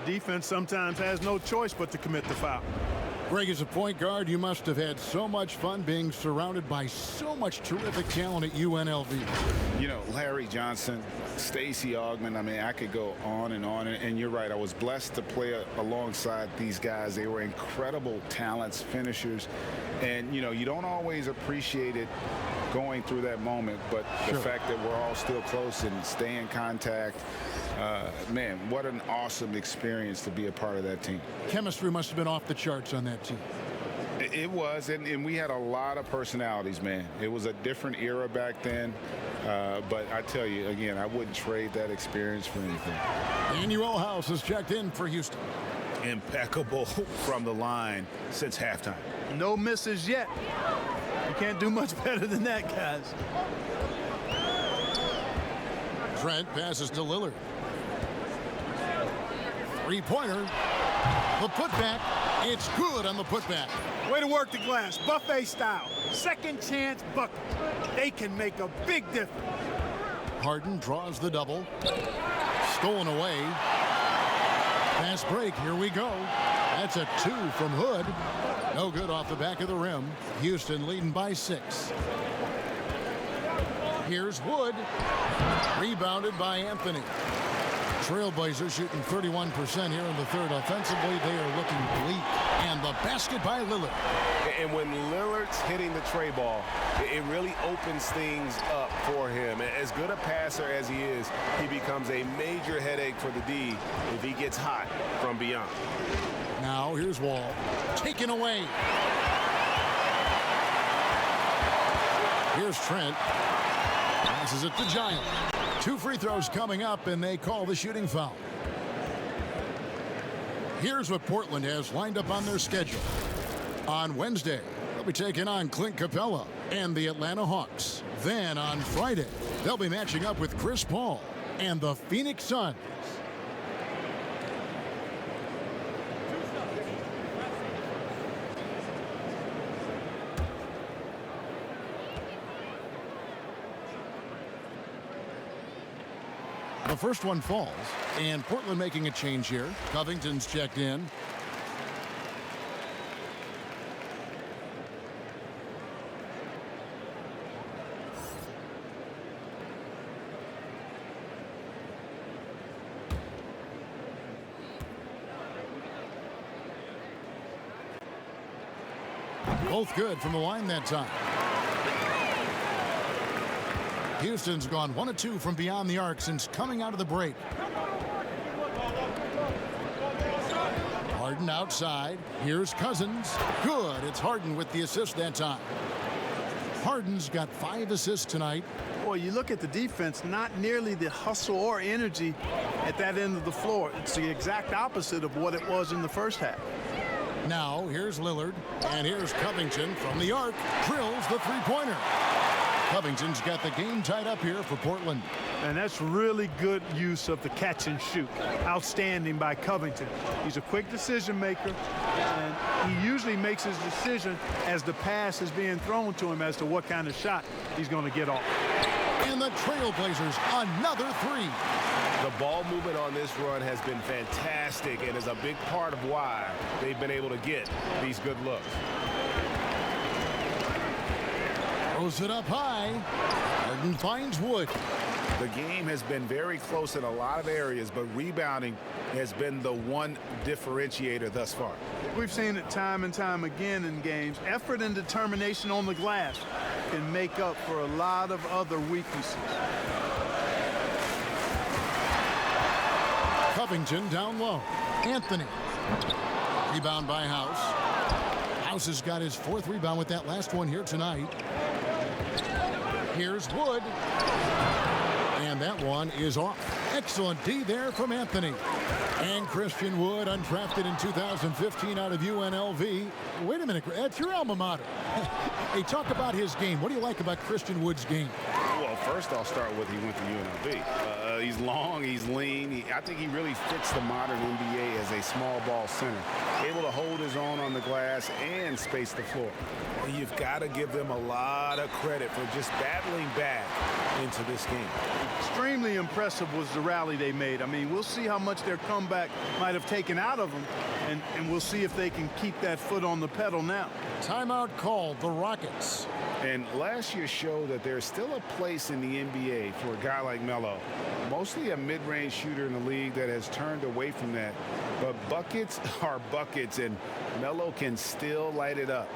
The defense sometimes has no choice but to commit the foul. Greg, as a point guard, you must have had so much fun being surrounded by so much terrific talent at UNLV. You know, Larry Johnson, Stacey Augmon, I mean, I could go on. And you're right, I was blessed to play alongside these guys. They were incredible talents, finishers. And, you know, you don't always appreciate it going through that moment, but the fact that we're all still close and stay in contact, man, what an awesome experience to be a part of that team. Chemistry must have been off the charts on that team. It was, and we had a lot of personalities, man. It was a different era back then, but I tell you, again, I wouldn't trade that experience for anything. Daniel House has checked in for Houston. Impeccable from the line since halftime. No misses yet. You can't do much better than that, guys. Trent passes to Lillard. Three-pointer. The putback. It's good on the putback. Way to work the glass, buffet style. Second chance bucket. They can make a big difference. Harden draws the double. Stolen away. Fast break. Here we go. That's a 2 from Hood. No good off the back of the rim. Houston leading by 6. Here's Wood. Rebounded by Anthony. Trailblazers shooting 31% here in the third. Offensively, they are looking bleak. And the basket by Lillard. And when Lillard's hitting the tray ball, it really opens things up for him. As good a passer as he is, he becomes a major headache for the D if he gets hot from beyond. Now here's Wall. Taken away. Here's Trent. Passes it to Giant. 2 free throws coming up, and they call the shooting foul. Here's what Portland has lined up on their schedule. On Wednesday, they'll be taking on Clint Capella and the Atlanta Hawks. Then on Friday, they'll be matching up with Chris Paul and the Phoenix Suns. The first one falls, and Portland making a change here. Covington's checked in. Both good from the line that time. Houston's gone 1 of 2 from beyond the arc since coming out of the break. Harden outside. Here's Cousins. Good. It's Harden with the assist that time. Harden's got 5 assists tonight. Boy, you look at the defense, not nearly the hustle or energy at that end of the floor. It's the exact opposite of what it was in the first half. Now, here's Lillard, and here's Covington from the arc. Drills the three-pointer. Covington's got the game tied up here for Portland. And that's really good use of the catch and shoot. Outstanding by Covington. He's a quick decision maker. And he usually makes his decision as the pass is being thrown to him as to what kind of shot he's going to get off. And the Trailblazers, another three. The ball movement on this run has been fantastic and is a big part of why they've been able to get these good looks. Throws it up high. Harden finds Wood. The game has been very close in a lot of areas, but rebounding has been the one differentiator thus far. We've seen it time and time again in games. Effort and determination on the glass can make up for a lot of other weaknesses. Covington down low. Anthony. Rebound by House. House has got his 4th rebound with that last one here tonight. Here's Wood. And that one is off. Excellent D there from Anthony. And Christian Wood, undrafted in 2015 out of UNLV. Wait a minute, that's your alma mater. Hey, talk about his game. What do you like about Christian Wood's game? Well, first I'll start with he went to UNLV. He's long, he's lean. I think he really fits the modern NBA as a small ball center. Able to hold his own on the glass and space the floor. You've got to give them a lot of credit for just battling back into this game. Extremely impressive was the rally they made. I mean, we'll see how much their comeback might have taken out of them, and we'll see if they can keep that foot on the pedal now. Timeout called, the Rockets. And last year showed that there's still a place in the NBA for a guy like Melo. Mostly a mid-range shooter in the league that has turned away from that. But buckets are buckets, and Melo can still light it up.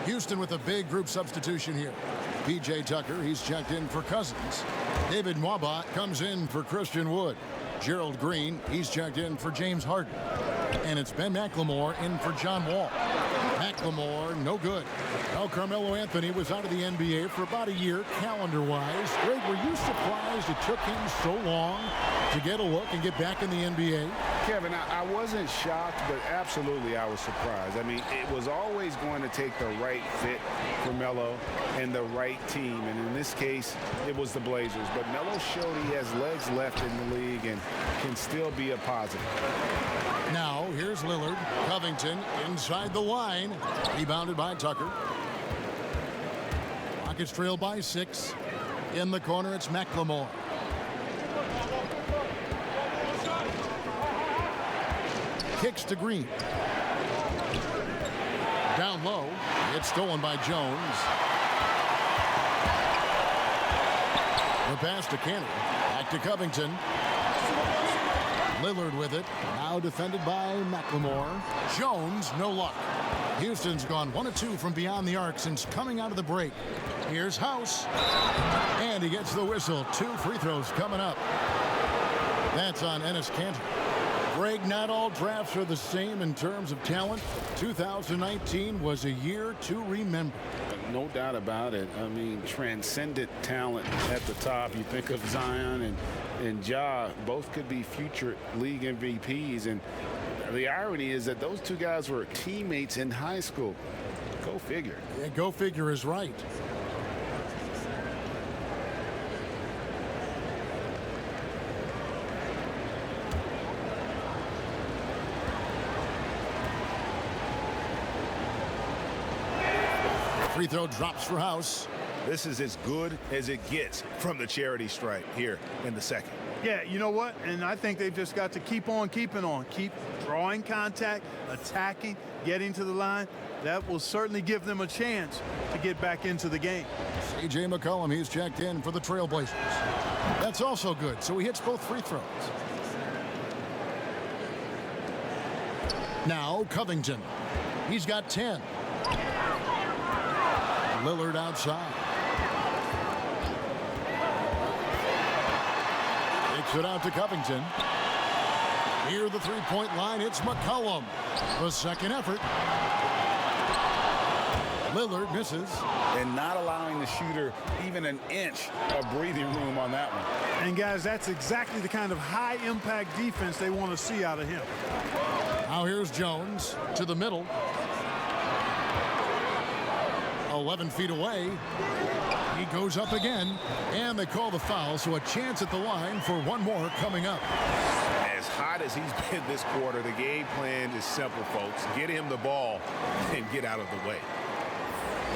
Houston with a big group substitution here. P.J. Tucker, he's checked in for Cousins. David Nwaba comes in for Christian Wood. Gerald Green, he's checked in for James Harden. And it's Ben McLemore in for John Wall. McLemore, no good. Well, Carmelo Anthony was out of the NBA for about a year, calendar-wise. Greg, were you surprised it took him so long to get a look and get back in the NBA? Kevin, I wasn't shocked, but absolutely I was surprised. I mean, it was always going to take the right fit for Melo and the right team. And in this case, it was the Blazers. But Melo showed he has legs left in the league and can still be a positive. Now, here's Lillard. Covington inside the line. Rebounded by Tucker. Rockets trail by 6. In the corner, it's McLemore. Kicks to Green. Down low. It's stolen by Jones. The pass to Cannon. Back to Covington. Lillard with it. Now defended by McLemore. Jones, no luck. Houston's gone 1 of 2 from beyond the arc since coming out of the break. Here's House. And he gets the whistle. 2 free throws coming up. That's on Enes Kanter. Greg, not all drafts are the same in terms of talent. 2019 was a year to remember. No doubt about it. I mean, transcendent talent at the top. You think of Zion and Ja, both could be future league MVPs. And the irony is that those two guys were teammates in high school. Go figure. Yeah, go figure is right. Free throw drops for House. This is as good as it gets from the charity stripe here in the second. Yeah, you know what? And I think they've just got to keep on keeping on. Keep drawing contact, attacking, getting to the line. That will certainly give them a chance to get back into the game. C.J. McCollum, he's checked in for the Trailblazers. That's also good, so he hits both free throws. Now Covington. He's got 10. Lillard outside. Kicks it out to Covington. Near the three-point line, it's McCollum. The second effort. Lillard misses. And not allowing the shooter even an inch of breathing room on that one. And guys, that's exactly the kind of high-impact defense they want to see out of him. Now here's Jones to the middle. 11 feet away. He goes up again, and they call the foul, so a chance at the line for one more coming up. As hot as he's been this quarter, the game plan is simple, folks. Get him the ball and get out of the way.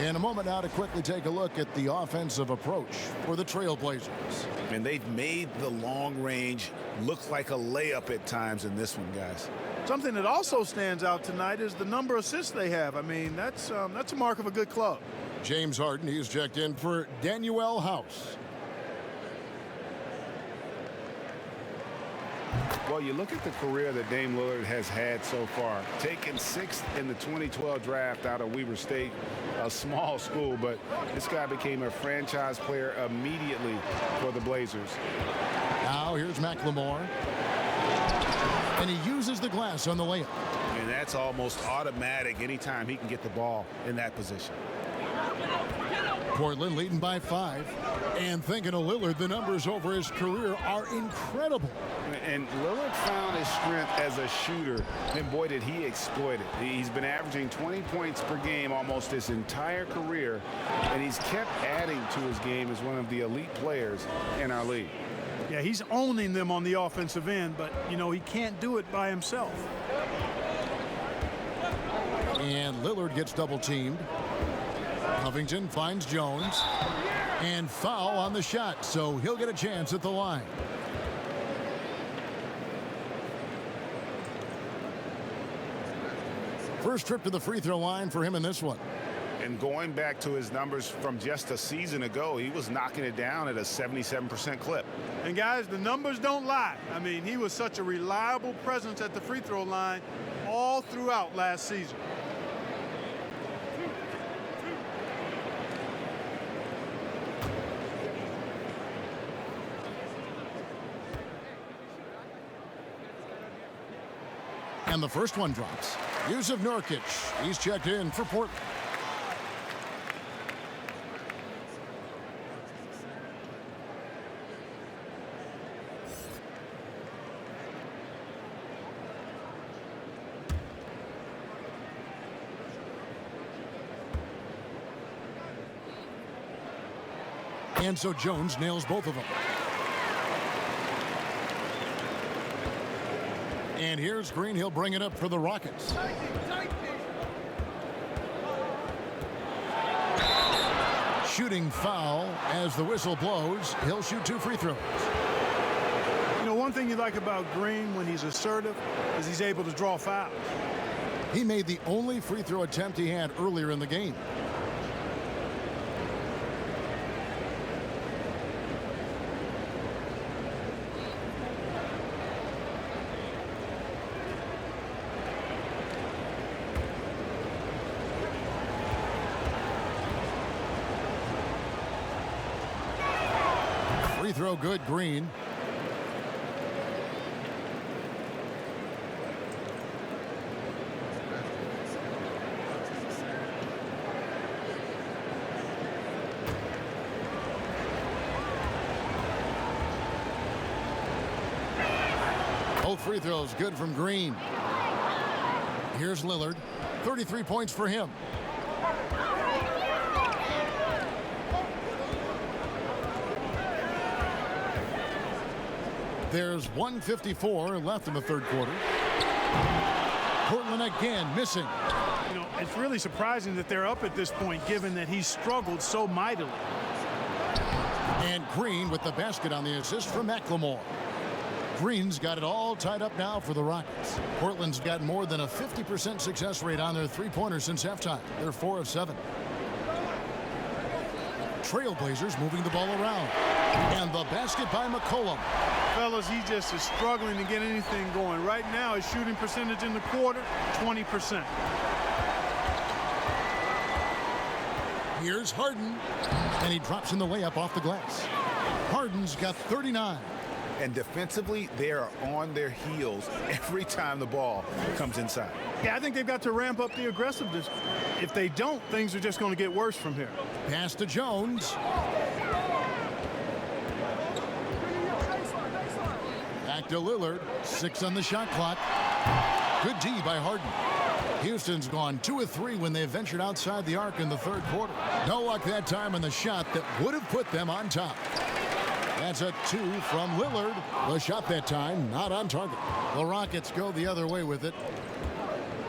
In a moment now to quickly take a look at the offensive approach for the Trailblazers. And they've made the long range look like a layup at times in this one, guys. Something that also stands out tonight is the number of assists they have. I mean, that's a mark of a good club. James Harden, he's checked in for Danuel House. Well, you look at the career that Dame Lillard has had so far. Taken 6th in the 2012 draft out of Weber State, a small school, but this guy became a franchise player immediately for the Blazers. Now here's McLemore. And he uses the glass on the layup. And that's almost automatic anytime he can get the ball in that position. Portland leading by 5. And thinking of Lillard, the numbers over his career are incredible. And Lillard found his strength as a shooter, and boy, did he exploit it. He's been averaging 20 points per game almost his entire career, and he's kept adding to his game as one of the elite players in our league. Yeah, he's owning them on the offensive end, but, you know, he can't do it by himself. And Lillard gets double-teamed. Covington finds Jones. And foul on the shot, so he'll get a chance at the line. First trip to the free throw line for him in this one. And going back to his numbers from just a season ago, he was knocking it down at a 77% clip. And guys, the numbers don't lie. I mean, he was such a reliable presence at the free throw line all throughout last season. And the first one drops. Yusuf Nurkic, he's checked in for Portland. And so Jones nails both of them. And here's Green. He'll bring it up for the Rockets. Shooting foul as the whistle blows. He'll shoot 2 free throws. You know, one thing you like about Green when he's assertive is he's able to draw fouls. He made the only free throw attempt he had earlier in the game. Free throw good, Green. Both free throws good from Green. Here's Lillard. 33 points for him. There's 1:54 left in the third quarter. Portland again missing. You know, it's really surprising that they're up at this point, given that he's struggled so mightily. And Green with the basket on the assist from McLemore. Green's got it all tied up now for the Rockets. Portland's got more than a 50% success rate on their three-pointers since halftime. They're 4 of 7. Trailblazers moving the ball around. And the basket by McCollum. Fellas, he just is struggling to get anything going. Right now, his shooting percentage in the quarter, 20%. Here's Harden. And he drops in the layup off the glass. Harden's got 39. And defensively, they are on their heels every time the ball comes inside. Yeah, I think they've got to ramp up the aggressiveness. If they don't, things are just going to get worse from here. Pass to Jones. Back to Lillard. 6 on the shot clock. Good D by Harden. Houston's gone 2 of 3 when they ventured outside the arc in the third quarter. No luck that time on the shot that would have put them on top. That's a 2 from Lillard. The shot that time not on target. The Rockets go the other way with it.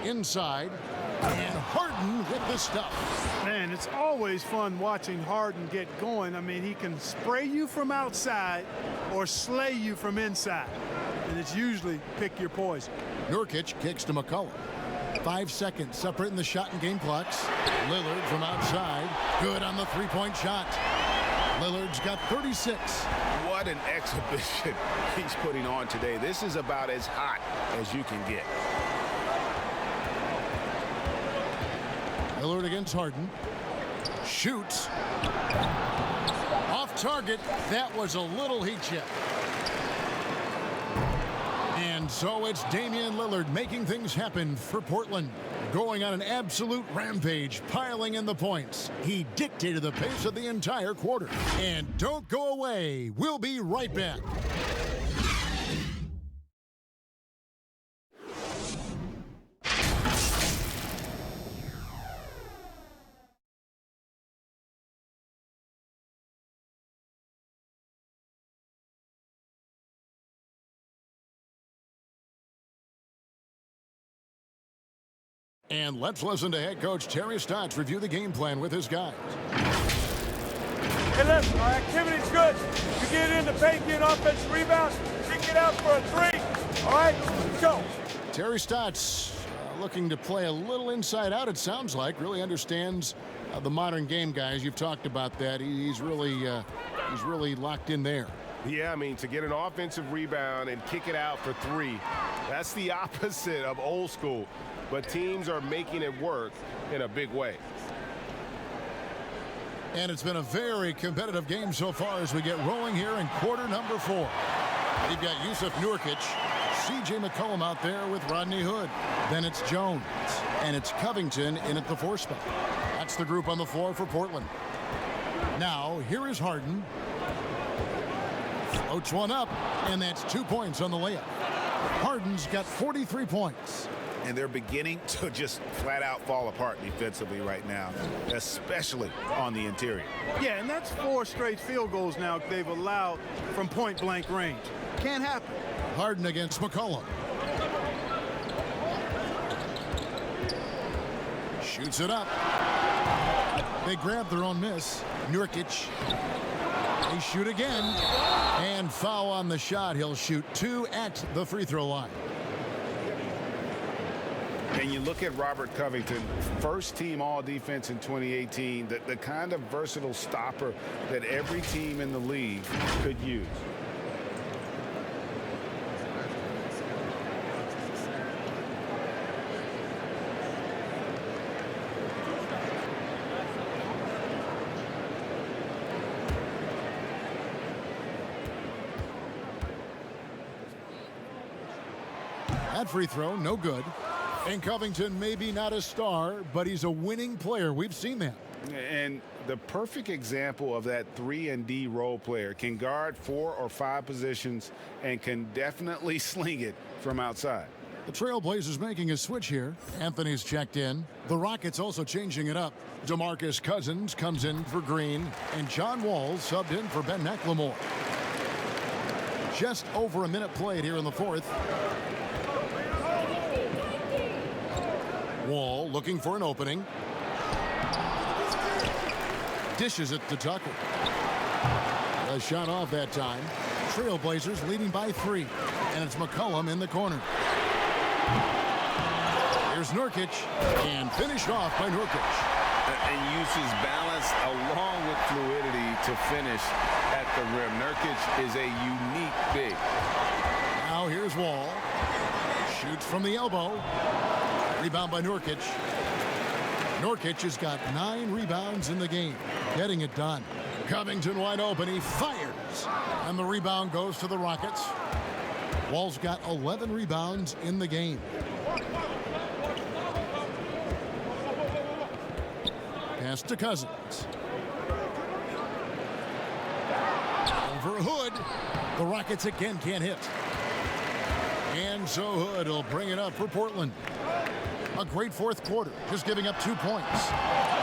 Inside. And Harden with the stuff. Man, it's always fun watching Harden get going. I mean, he can spray you from outside or slay you from inside. And it's usually pick your poison. Nurkic kicks to McCollum. 5 seconds separating the shot and game clocks. Lillard from outside. Good on the three-point shot. Lillard's got 36. What an exhibition he's putting on today. This is about as hot as you can get. Lillard against Harden. Shoots. Off target. That was a little heat check. And so it's Damian Lillard making things happen for Portland. Going on an absolute rampage, piling in the points. He dictated the pace of the entire quarter. And don't go away. We'll be right back. And let's listen to head coach Terry Stotts review the game plan with his guys. Hey, listen, our activity's good. You get in the paint, get offensive rebounds, kick it out for a 3. All right, let's go. Terry Stotts looking to play a little inside out, it sounds like. Really understands the modern game, guys. You've talked about that. He's really locked in there. Yeah, I mean, to get an offensive rebound and kick it out for 3, that's the opposite of old school. But teams are making it work in a big way. And it's been a very competitive game so far as we get rolling here in quarter number 4. We've got Yusuf Nurkic, C.J. McCollum out there with Rodney Hood. Then it's Jones, and it's Covington in at the 4 spot. That's the group on the floor for Portland. Now, here is Harden. Floats one up, and that's 2 points on the layup. Harden's got 43 points. And they're beginning to just flat out fall apart defensively right now, especially on the interior. Yeah, and that's 4 straight field goals now they've allowed from point-blank range. Can't happen. Harden against McCollum. Shoots it up. They grab their own miss. Nurkic. They shoot again. And foul on the shot. He'll shoot 2 at the free throw line. And you look at Robert Covington, first team all defense in 2018, the kind of versatile stopper that every team in the league could use. That free throw, no good. And Covington maybe not a star, but he's a winning player. We've seen that. And the perfect example of that 3-and-D role player, can guard 4 or 5 positions and can definitely sling it from outside. The Trailblazers making a switch here. Anthony's checked in. The Rockets also changing it up. DeMarcus Cousins comes in for Green, and John Wall subbed in for Ben McLemore. Just over a minute played here in the 4th. Wall looking for an opening. Dishes it to Tucker. A shot off that time. Trailblazers leading by 3. And it's McCollum in the corner. Here's Nurkic. And finished off by Nurkic. And uses balance along with fluidity to finish at the rim. Nurkic is a unique big. Now here's Wall. Shoots from the elbow. Rebound by Nurkic. Nurkic has got 9 rebounds in the game. Getting it done. Covington wide open. He fires. misses. And the rebound goes to the Rockets. Wall's got 11 rebounds in the game. Pass to Cousins. Over Hood. The Rockets again can't hit. And so Hood will bring it up for Portland. A great fourth quarter, just giving up 2 points.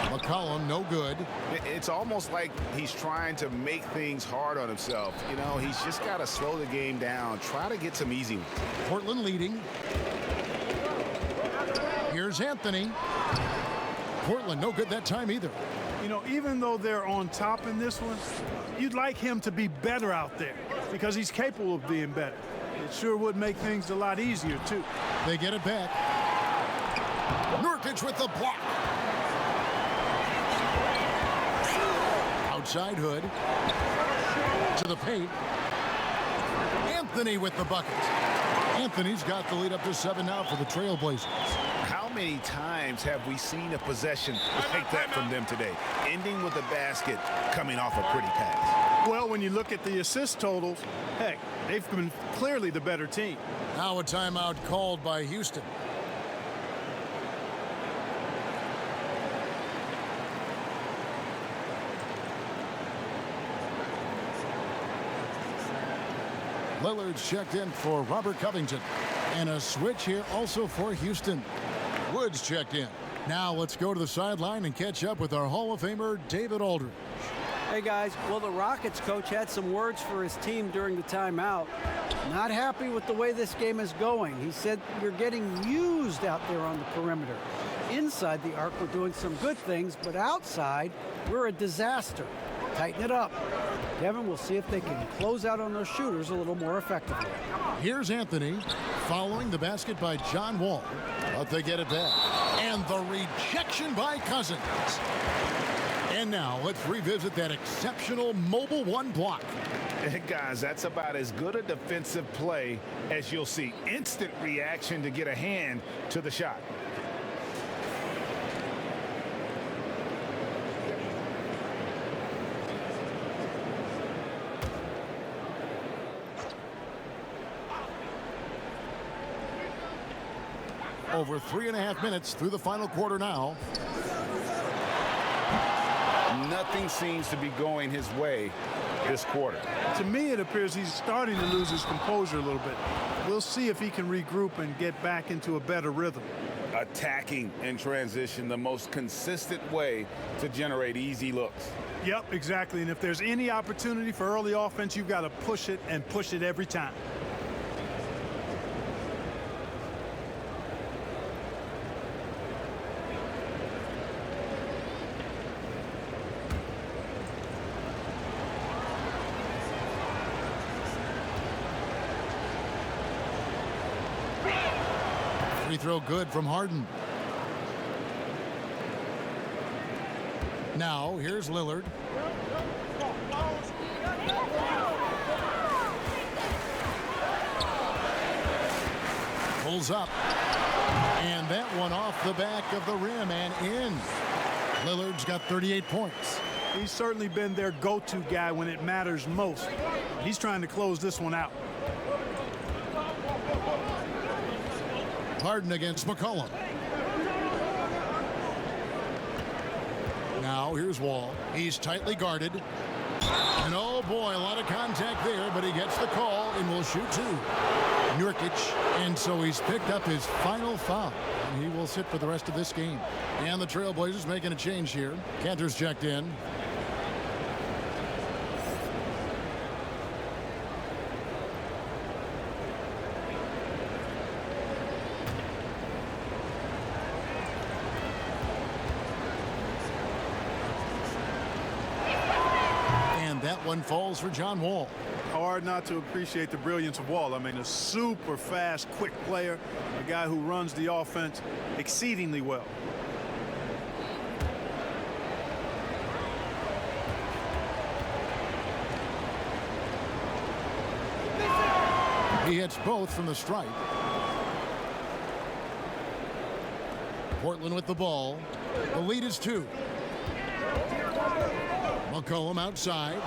McCollum, no good. It's almost like he's trying to make things hard on himself. You know, he's just got to slow the game down, try to get some easy ones. Portland leading. Here's Anthony. Portland, no good that time either. You know, even though they're on top in this one, you'd like him to be better out there because he's capable of being better. It sure would make things a lot easier, too. They get it back. Nurkic with the block. Outside Hood. To the paint. Anthony with the bucket. Anthony's got the lead up to 7 now for the Trailblazers. How many times have we seen a possession like that from them today? Ending with a basket, coming off a pretty pass. Well, when you look at the assist totals, heck, they've been clearly the better team. Now a timeout called by Houston. Lillard's checked in for Robert Covington. And a switch here also for Houston. Woods checked in. Now let's go to the sideline and catch up with our Hall of Famer, David Aldridge. Hey, guys. Well, the Rockets coach had some words for his team during the timeout. Not happy with the way this game is going. He said, "You're getting used out there on the perimeter. Inside the arc, we're doing some good things, but outside, we're a disaster. Tighten it up." Kevin, we'll see if they can close out on those shooters a little more effectively. Here's Anthony following the basket by John Wall. But they get it back. And the rejection by Cousins. And now let's revisit that exceptional mobile one block. Guys, that's about as good a defensive play as you'll see. Instant reaction to get a hand to the shot. Over 3.5 minutes through the final quarter now. Nothing seems to be going his way this quarter. To me, it appears he's starting to lose his composure a little bit. We'll see if he can regroup and get back into a better rhythm. Attacking in transition, the most consistent way to generate easy looks. Yep, exactly. And if there's any opportunity for early offense, you've got to push it and push it every time. Free throw good from Harden. Now here's Lillard. Pulls up. And that one off the back of the rim and in. Lillard's got 38 points. He's certainly been their go-to guy when it matters most. He's trying to close this one out. Harden against McCollum. Now here's Wall. He's tightly guarded. And oh boy, a lot of contact there, but he gets the call and will shoot two. Nurkic, and so he's picked up his final foul. And he will sit for the rest of this game. And the Trailblazers making a change here. Cantor's checked in. That one falls for John Wall. Hard not to appreciate the brilliance of Wall. I mean, a super fast, quick player, a guy who runs the offense exceedingly well. He hits both from the stripe. Portland with the ball. The lead is 2. McCollum outside.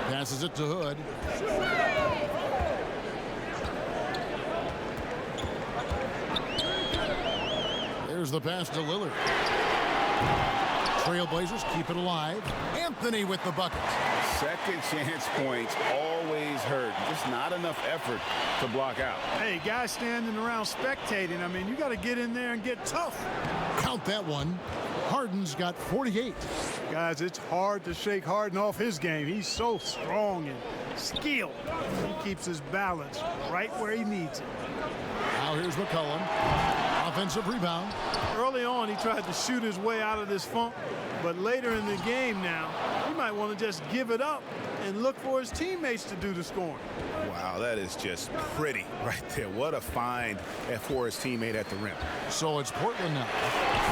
Passes it to Hood. There's the pass to Lillard. Trailblazers keep it alive. Anthony with the bucket. Second chance points always hurt. Just not enough effort to block out. Hey, guys standing around spectating. I mean, you got to get in there and get tough. Count that one. Harden's got 48. Guys, it's hard to shake Harden off his game. He's so strong and skilled. He keeps his balance right where he needs it. Now here's McCollum. Offensive rebound. Early on, he tried to shoot his way out of this funk, but later in the game now, he might want to just give it up and look for his teammates to do the scoring. Wow, that is just pretty right there. What a find for his teammate at the rim. So it's Portland now.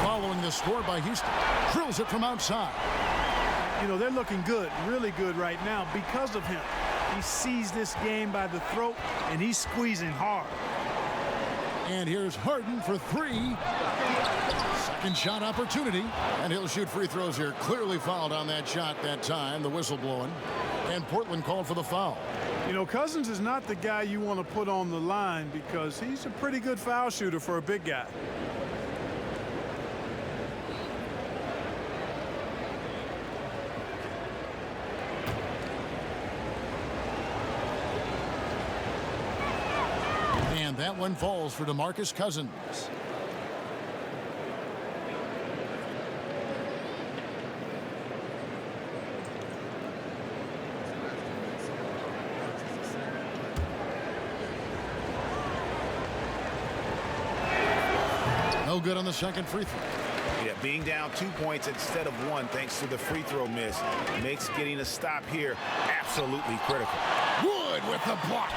Following the score by Houston. Drills it from outside. You know, they're looking good, really good right now because of him. He sees this game by the throat, and he's squeezing hard. And here's Harden for three. Second shot opportunity. And he'll shoot free throws here. Clearly fouled on that shot that time. The whistle blowing. And Portland called for the foul. You know, Cousins is not the guy you want to put on the line because he's a pretty good foul shooter for a big guy. And that one falls for DeMarcus Cousins. No good on the second free throw. Yeah, being down 2 points instead of one thanks to the free throw miss makes getting a stop here absolutely critical. Wood with the block.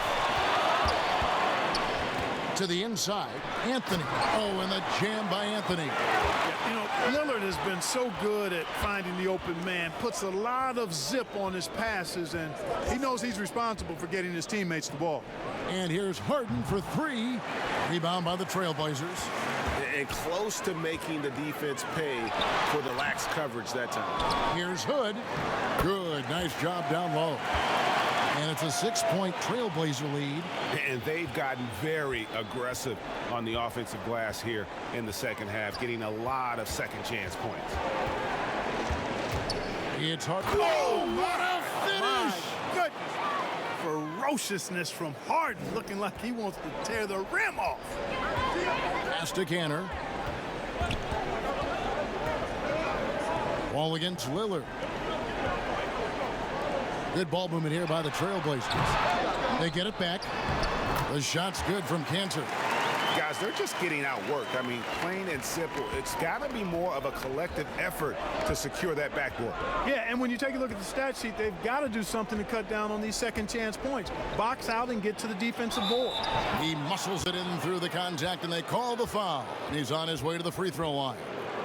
To the inside, Anthony. Oh, and the jam by Anthony. Yeah, you know, Lillard has been so good at finding the open man, puts a lot of zip on his passes, and he knows he's responsible for getting his teammates the ball. And here's Harden for three. Rebound by the Trailblazers. And close to making the defense pay for the lax coverage that time. Here's Hood. Good, nice job down low. And it's a 6-point Trailblazer lead. And they've gotten very aggressive on the offensive glass here in the second half, getting a lot of second chance points. It's Harden. Oh, what a finish! Good ferociousness from Harden, looking like he wants to tear the rim off. Pass to Canner. Ball against Lillard. Good ball movement here by the Trailblazers. They get it back. The shot's good from Cantor. Guys, they're just getting outworked. I mean, plain and simple. It's got to be more of a collective effort to secure that backboard. Yeah, and when you take a look at the stat sheet, they've got to do something to cut down on these second chance points. Box out and get to the defensive board. He muscles it in through the contact, and they call the foul. And he's on his way to the free throw line.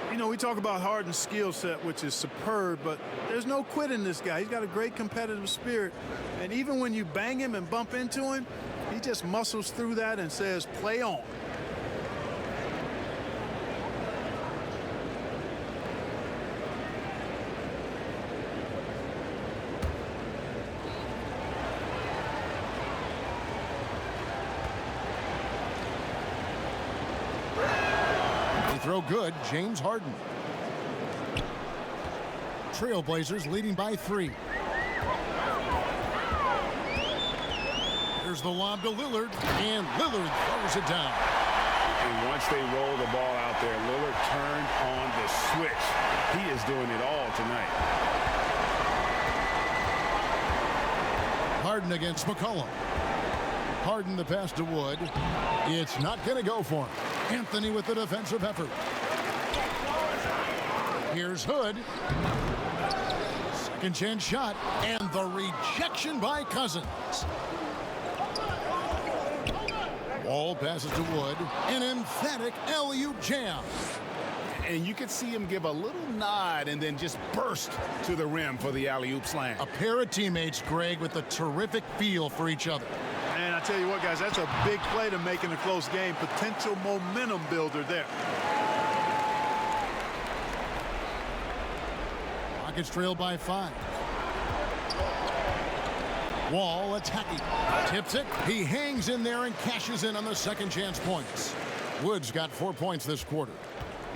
You know, we talk about Harden's skill set, which is superb, but there's no quit in this guy. He's got a great competitive spirit. And even when you bang him and bump into him, he just muscles through that and says, play on. Throw good, James Harden. Trailblazers leading by 3. Here's the lob to Lillard, and Lillard throws it down. And once they roll the ball out there, Lillard turned on the switch. He is doing it all tonight. Harden against McCollum. Harden the pass to Wood. It's not going to go for him. Anthony with the defensive effort. Here's Hood. Second chance shot, and the rejection by Cousins. Wall passes to Wood. An emphatic alley-oop jam. And you could see him give a little nod and then just burst to the rim for the alley-oop slam. A pair of teammates, Greg, with a terrific feel for each other. And I tell you what, guys, that's a big play to make in a close game. Potential momentum builder there. Rockets trail by 5. Wall attacking. Tips it. He hangs in there and cashes in on the second chance points. Wood's got 4 points this quarter.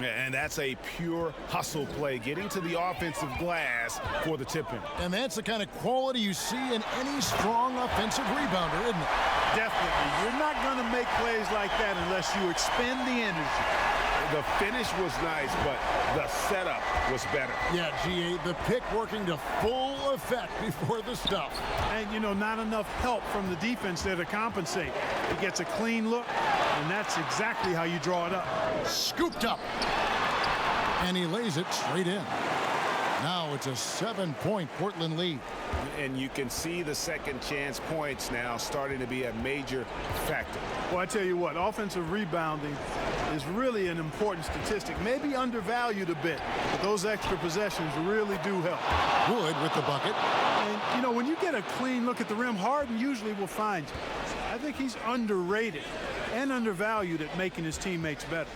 And that's a pure hustle play, getting to the offensive glass for the tip-in. And that's the kind of quality you see in any strong offensive rebounder, isn't it? Definitely. You're not going to make plays like that unless you expend the energy. The finish was nice, but the setup was better. Yeah, GA, the pick working to full effect before the stuff. And, you know, not enough help from the defense there to compensate. He gets a clean look, and that's exactly how you draw it up. Scooped up. And he lays it straight in. Now it's a 7-point Portland lead. And you can see the second chance points now starting to be a major factor. Well, I tell you what, offensive rebounding is really an important statistic. Maybe undervalued a bit, but those extra possessions really do help. Wood with the bucket. And, you know, when you get a clean look at the rim, Harden usually will find you. I think he's underrated and undervalued at making his teammates better.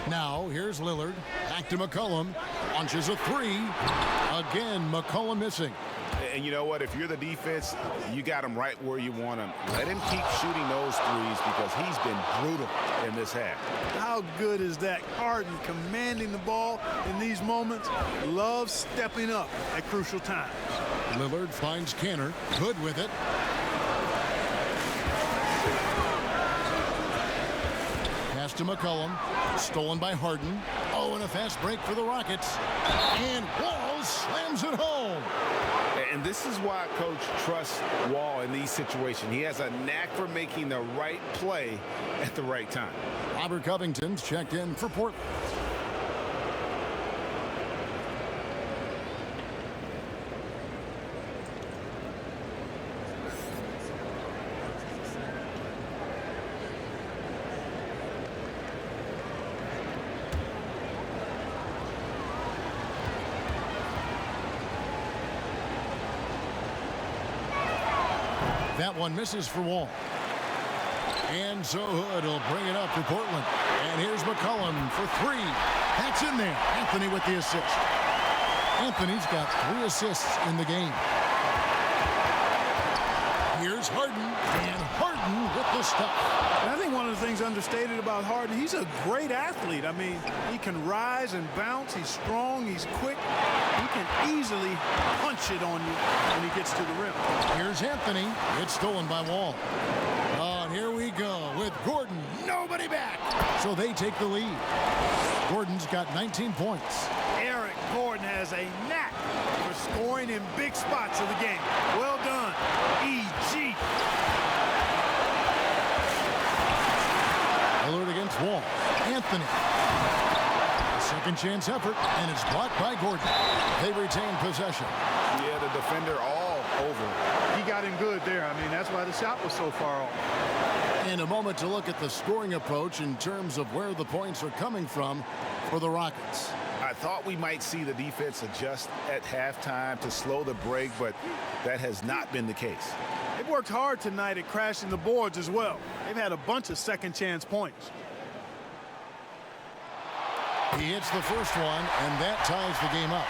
Now, here's Lillard. Back to McCollum. Launches a three. Again, McCollum missing. And you know what? If you're the defense, you got him right where you want him. Let him keep shooting those threes because he's been brutal in this half. How good is that? Harden commanding the ball in these moments. Loves stepping up at crucial times. Lillard finds Canner. Good with it. Pass to McCollum. Stolen by Harden. Oh, and a fast break for the Rockets. And Wall slams it home. And this is why Coach trusts Wall in these situations. He has a knack for making the right play at the right time. Robert Covington's checked in for Portland. That one misses for Wall. And so Hood will bring it up for Portland. And here's McCollum for three. That's in there. Anthony with the assist. Anthony's got 3 assists in the game. Here's Harden. And Harden with the stuff. And I think one of the things understated about Harden, he's a great athlete. I mean, he can rise and bounce. He's strong. He's quick. He can easily punch it on you when he gets to the rim. Here's Anthony. It's stolen by Wall. And here we go with Gordon. Nobody back. So they take the lead. Gordon's got 19 points. Eric Gordon has a knack for scoring in big spots of the game. Well done, EG. Lillard against Wall. Anthony. Second chance effort, and it's blocked by Gordon. They retain possession. Yeah, the defender all over. He got him good there. I mean, that's why the shot was so far off. In a moment to look at the scoring approach in terms of where the points are coming from for the Rockets. I thought we might see the defense adjust at halftime to slow the break, but that has not been the case. They've worked hard tonight at crashing the boards as well. They've had a bunch of second chance points. He hits the first one, and that ties the game up.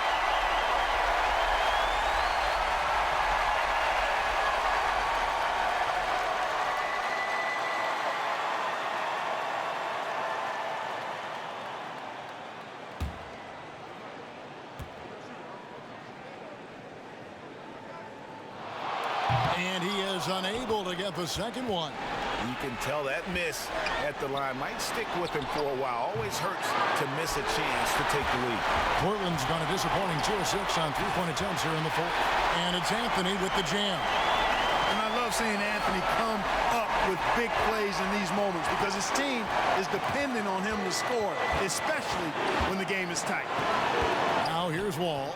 And he is unable to get the second one. You can tell that miss at the line might stick with him for a while. Always hurts to miss a chance to take the lead. Portland's gone a disappointing 2 of 6 on three-point attempts here in the fourth. And it's Anthony with the jam. And I love seeing Anthony come up with big plays in these moments because his team is dependent on him to score, especially when the game is tight. Now here's Wall.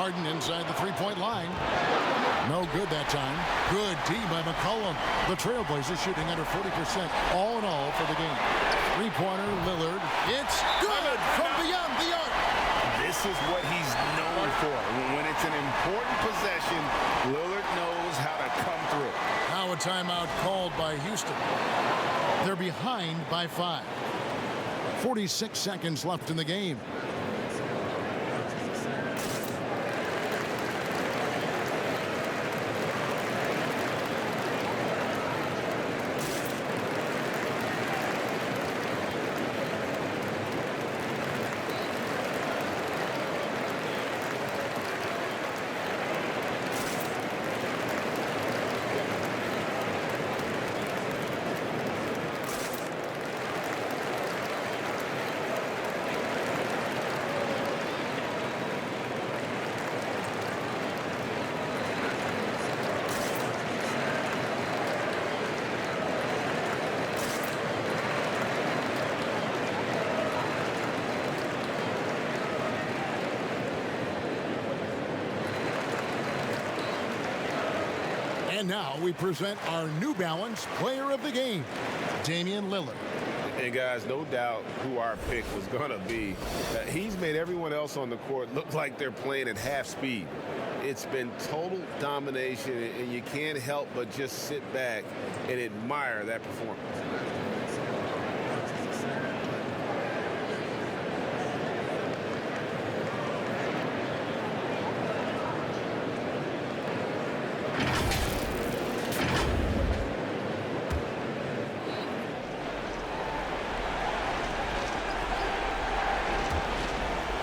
Harden inside the three-point line. No good that time. Good D by McCollum. The Trailblazers shooting under 40% all in all for the game. Three-pointer, Lillard. It's good from beyond the arc. This is what he's known for. When it's an important possession, Lillard knows how to come through. Now a timeout called by Houston. They're behind by 5. 46 seconds left in the game. And now we present our New Balance Player of the Game, Damian Lillard. And guys, no doubt who our pick was going to be. He's made everyone else on the court look like they're playing at half speed. It's been total domination, and you can't help but just sit back and admire that performance.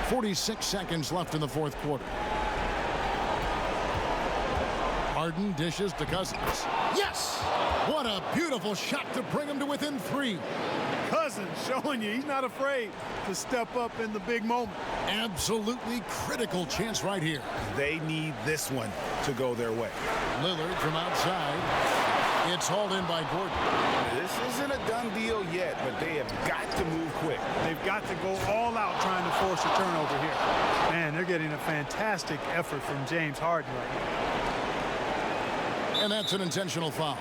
.46 seconds left in the fourth quarter. Harden dishes to Cousins. Yes! What a beautiful shot to bring him to within 3. Cousins showing you he's not afraid to step up in the big moment. Absolutely critical chance right here. They need this one to go their way. Lillard from outside. It's hauled in by Gordon. This isn't a done deal yet, but they have got to move quick. They've got to go all out trying to force a turnover here. Man, they're getting a fantastic effort from James Harden right now. And that's an intentional foul.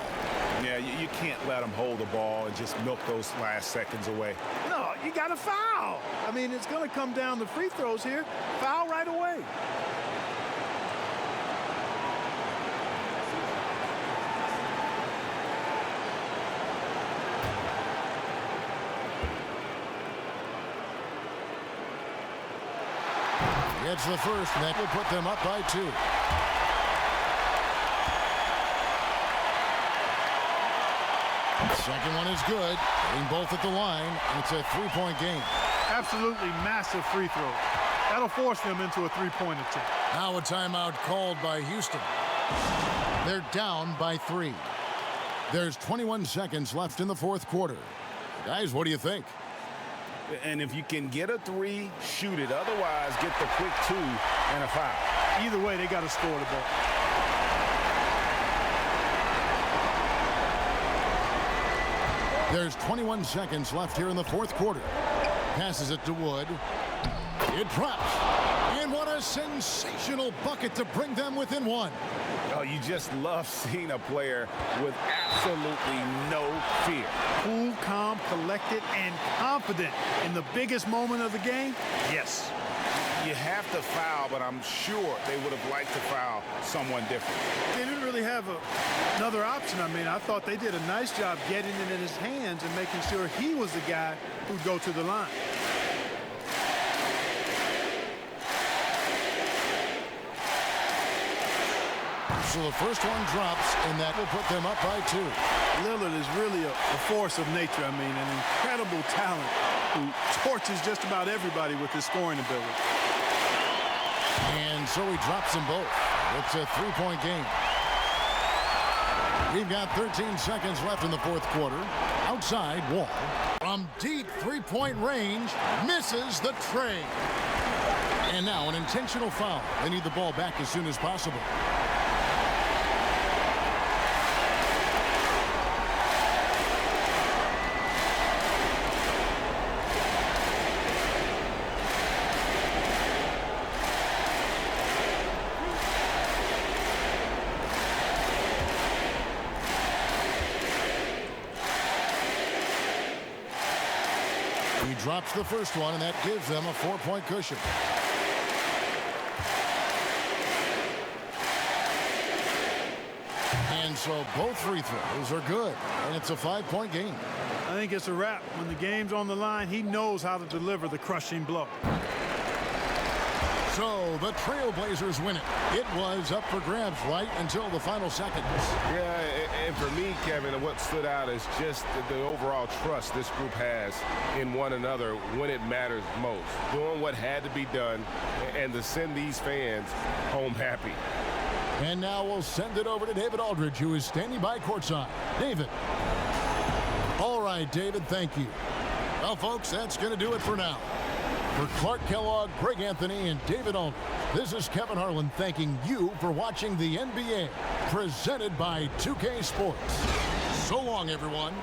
Yeah, you can't let them hold the ball and just milk those last seconds away. No, you got to foul. I mean, it's going to come down to free throws here. Foul right away. It's the first, and that will put them up by 2. Second one is good. Getting both at the line, and it's a 3-point game. Absolutely massive free throw. That'll force them into a 3-point attempt. Now a timeout called by Houston. They're down by 3. There's 21 seconds left in the fourth quarter. Guys, what do you think? And if you can get a 3, shoot it. Otherwise, get the quick 2 and a foul. Either way, they got to score the ball. There's 21 seconds left here in the fourth quarter. Passes it to Wood. It drops. And what a sensational bucket to bring them within 1. Oh, you just love seeing a player with absolutely no fear. Cool, calm, collected, and confident in the biggest moment of the game? Yes. You have to foul, but I'm sure they would have liked to foul someone different. They didn't really have another option. I mean, I thought they did a nice job getting it in his hands and making sure he was the guy who'd go to the line. So the first one drops, and that will put them up by 2. Lillard is really a force of nature. I mean, an incredible talent who torches just about everybody with his scoring ability. And so he drops them both. It's a 3-point game. We've got 13 seconds left in the fourth quarter. Outside, Wall. From deep 3-point range, misses the tray. And now an intentional foul. They need the ball back as soon as possible. He drops the first one, and that gives them a 4-point cushion. And so both free throws are good, and it's a 5-point game. I think it's a wrap. When the game's on the line, he knows how to deliver the crushing blow. So the Trailblazers win it. It was up for grabs right until the final seconds. Yeah, and for me, Kevin, what stood out is just the overall trust this group has in one another when it matters most. Doing what had to be done and to send these fans home happy. And now we'll send it over to David Aldridge, who is standing by courtside. David. All right, David, thank you. Well, folks, that's going to do it for now. For Clark Kellogg, Greg Anthony, and David Aldridge, this is Kevin Harlan thanking you for watching the NBA, presented by 2K Sports. So long, everyone.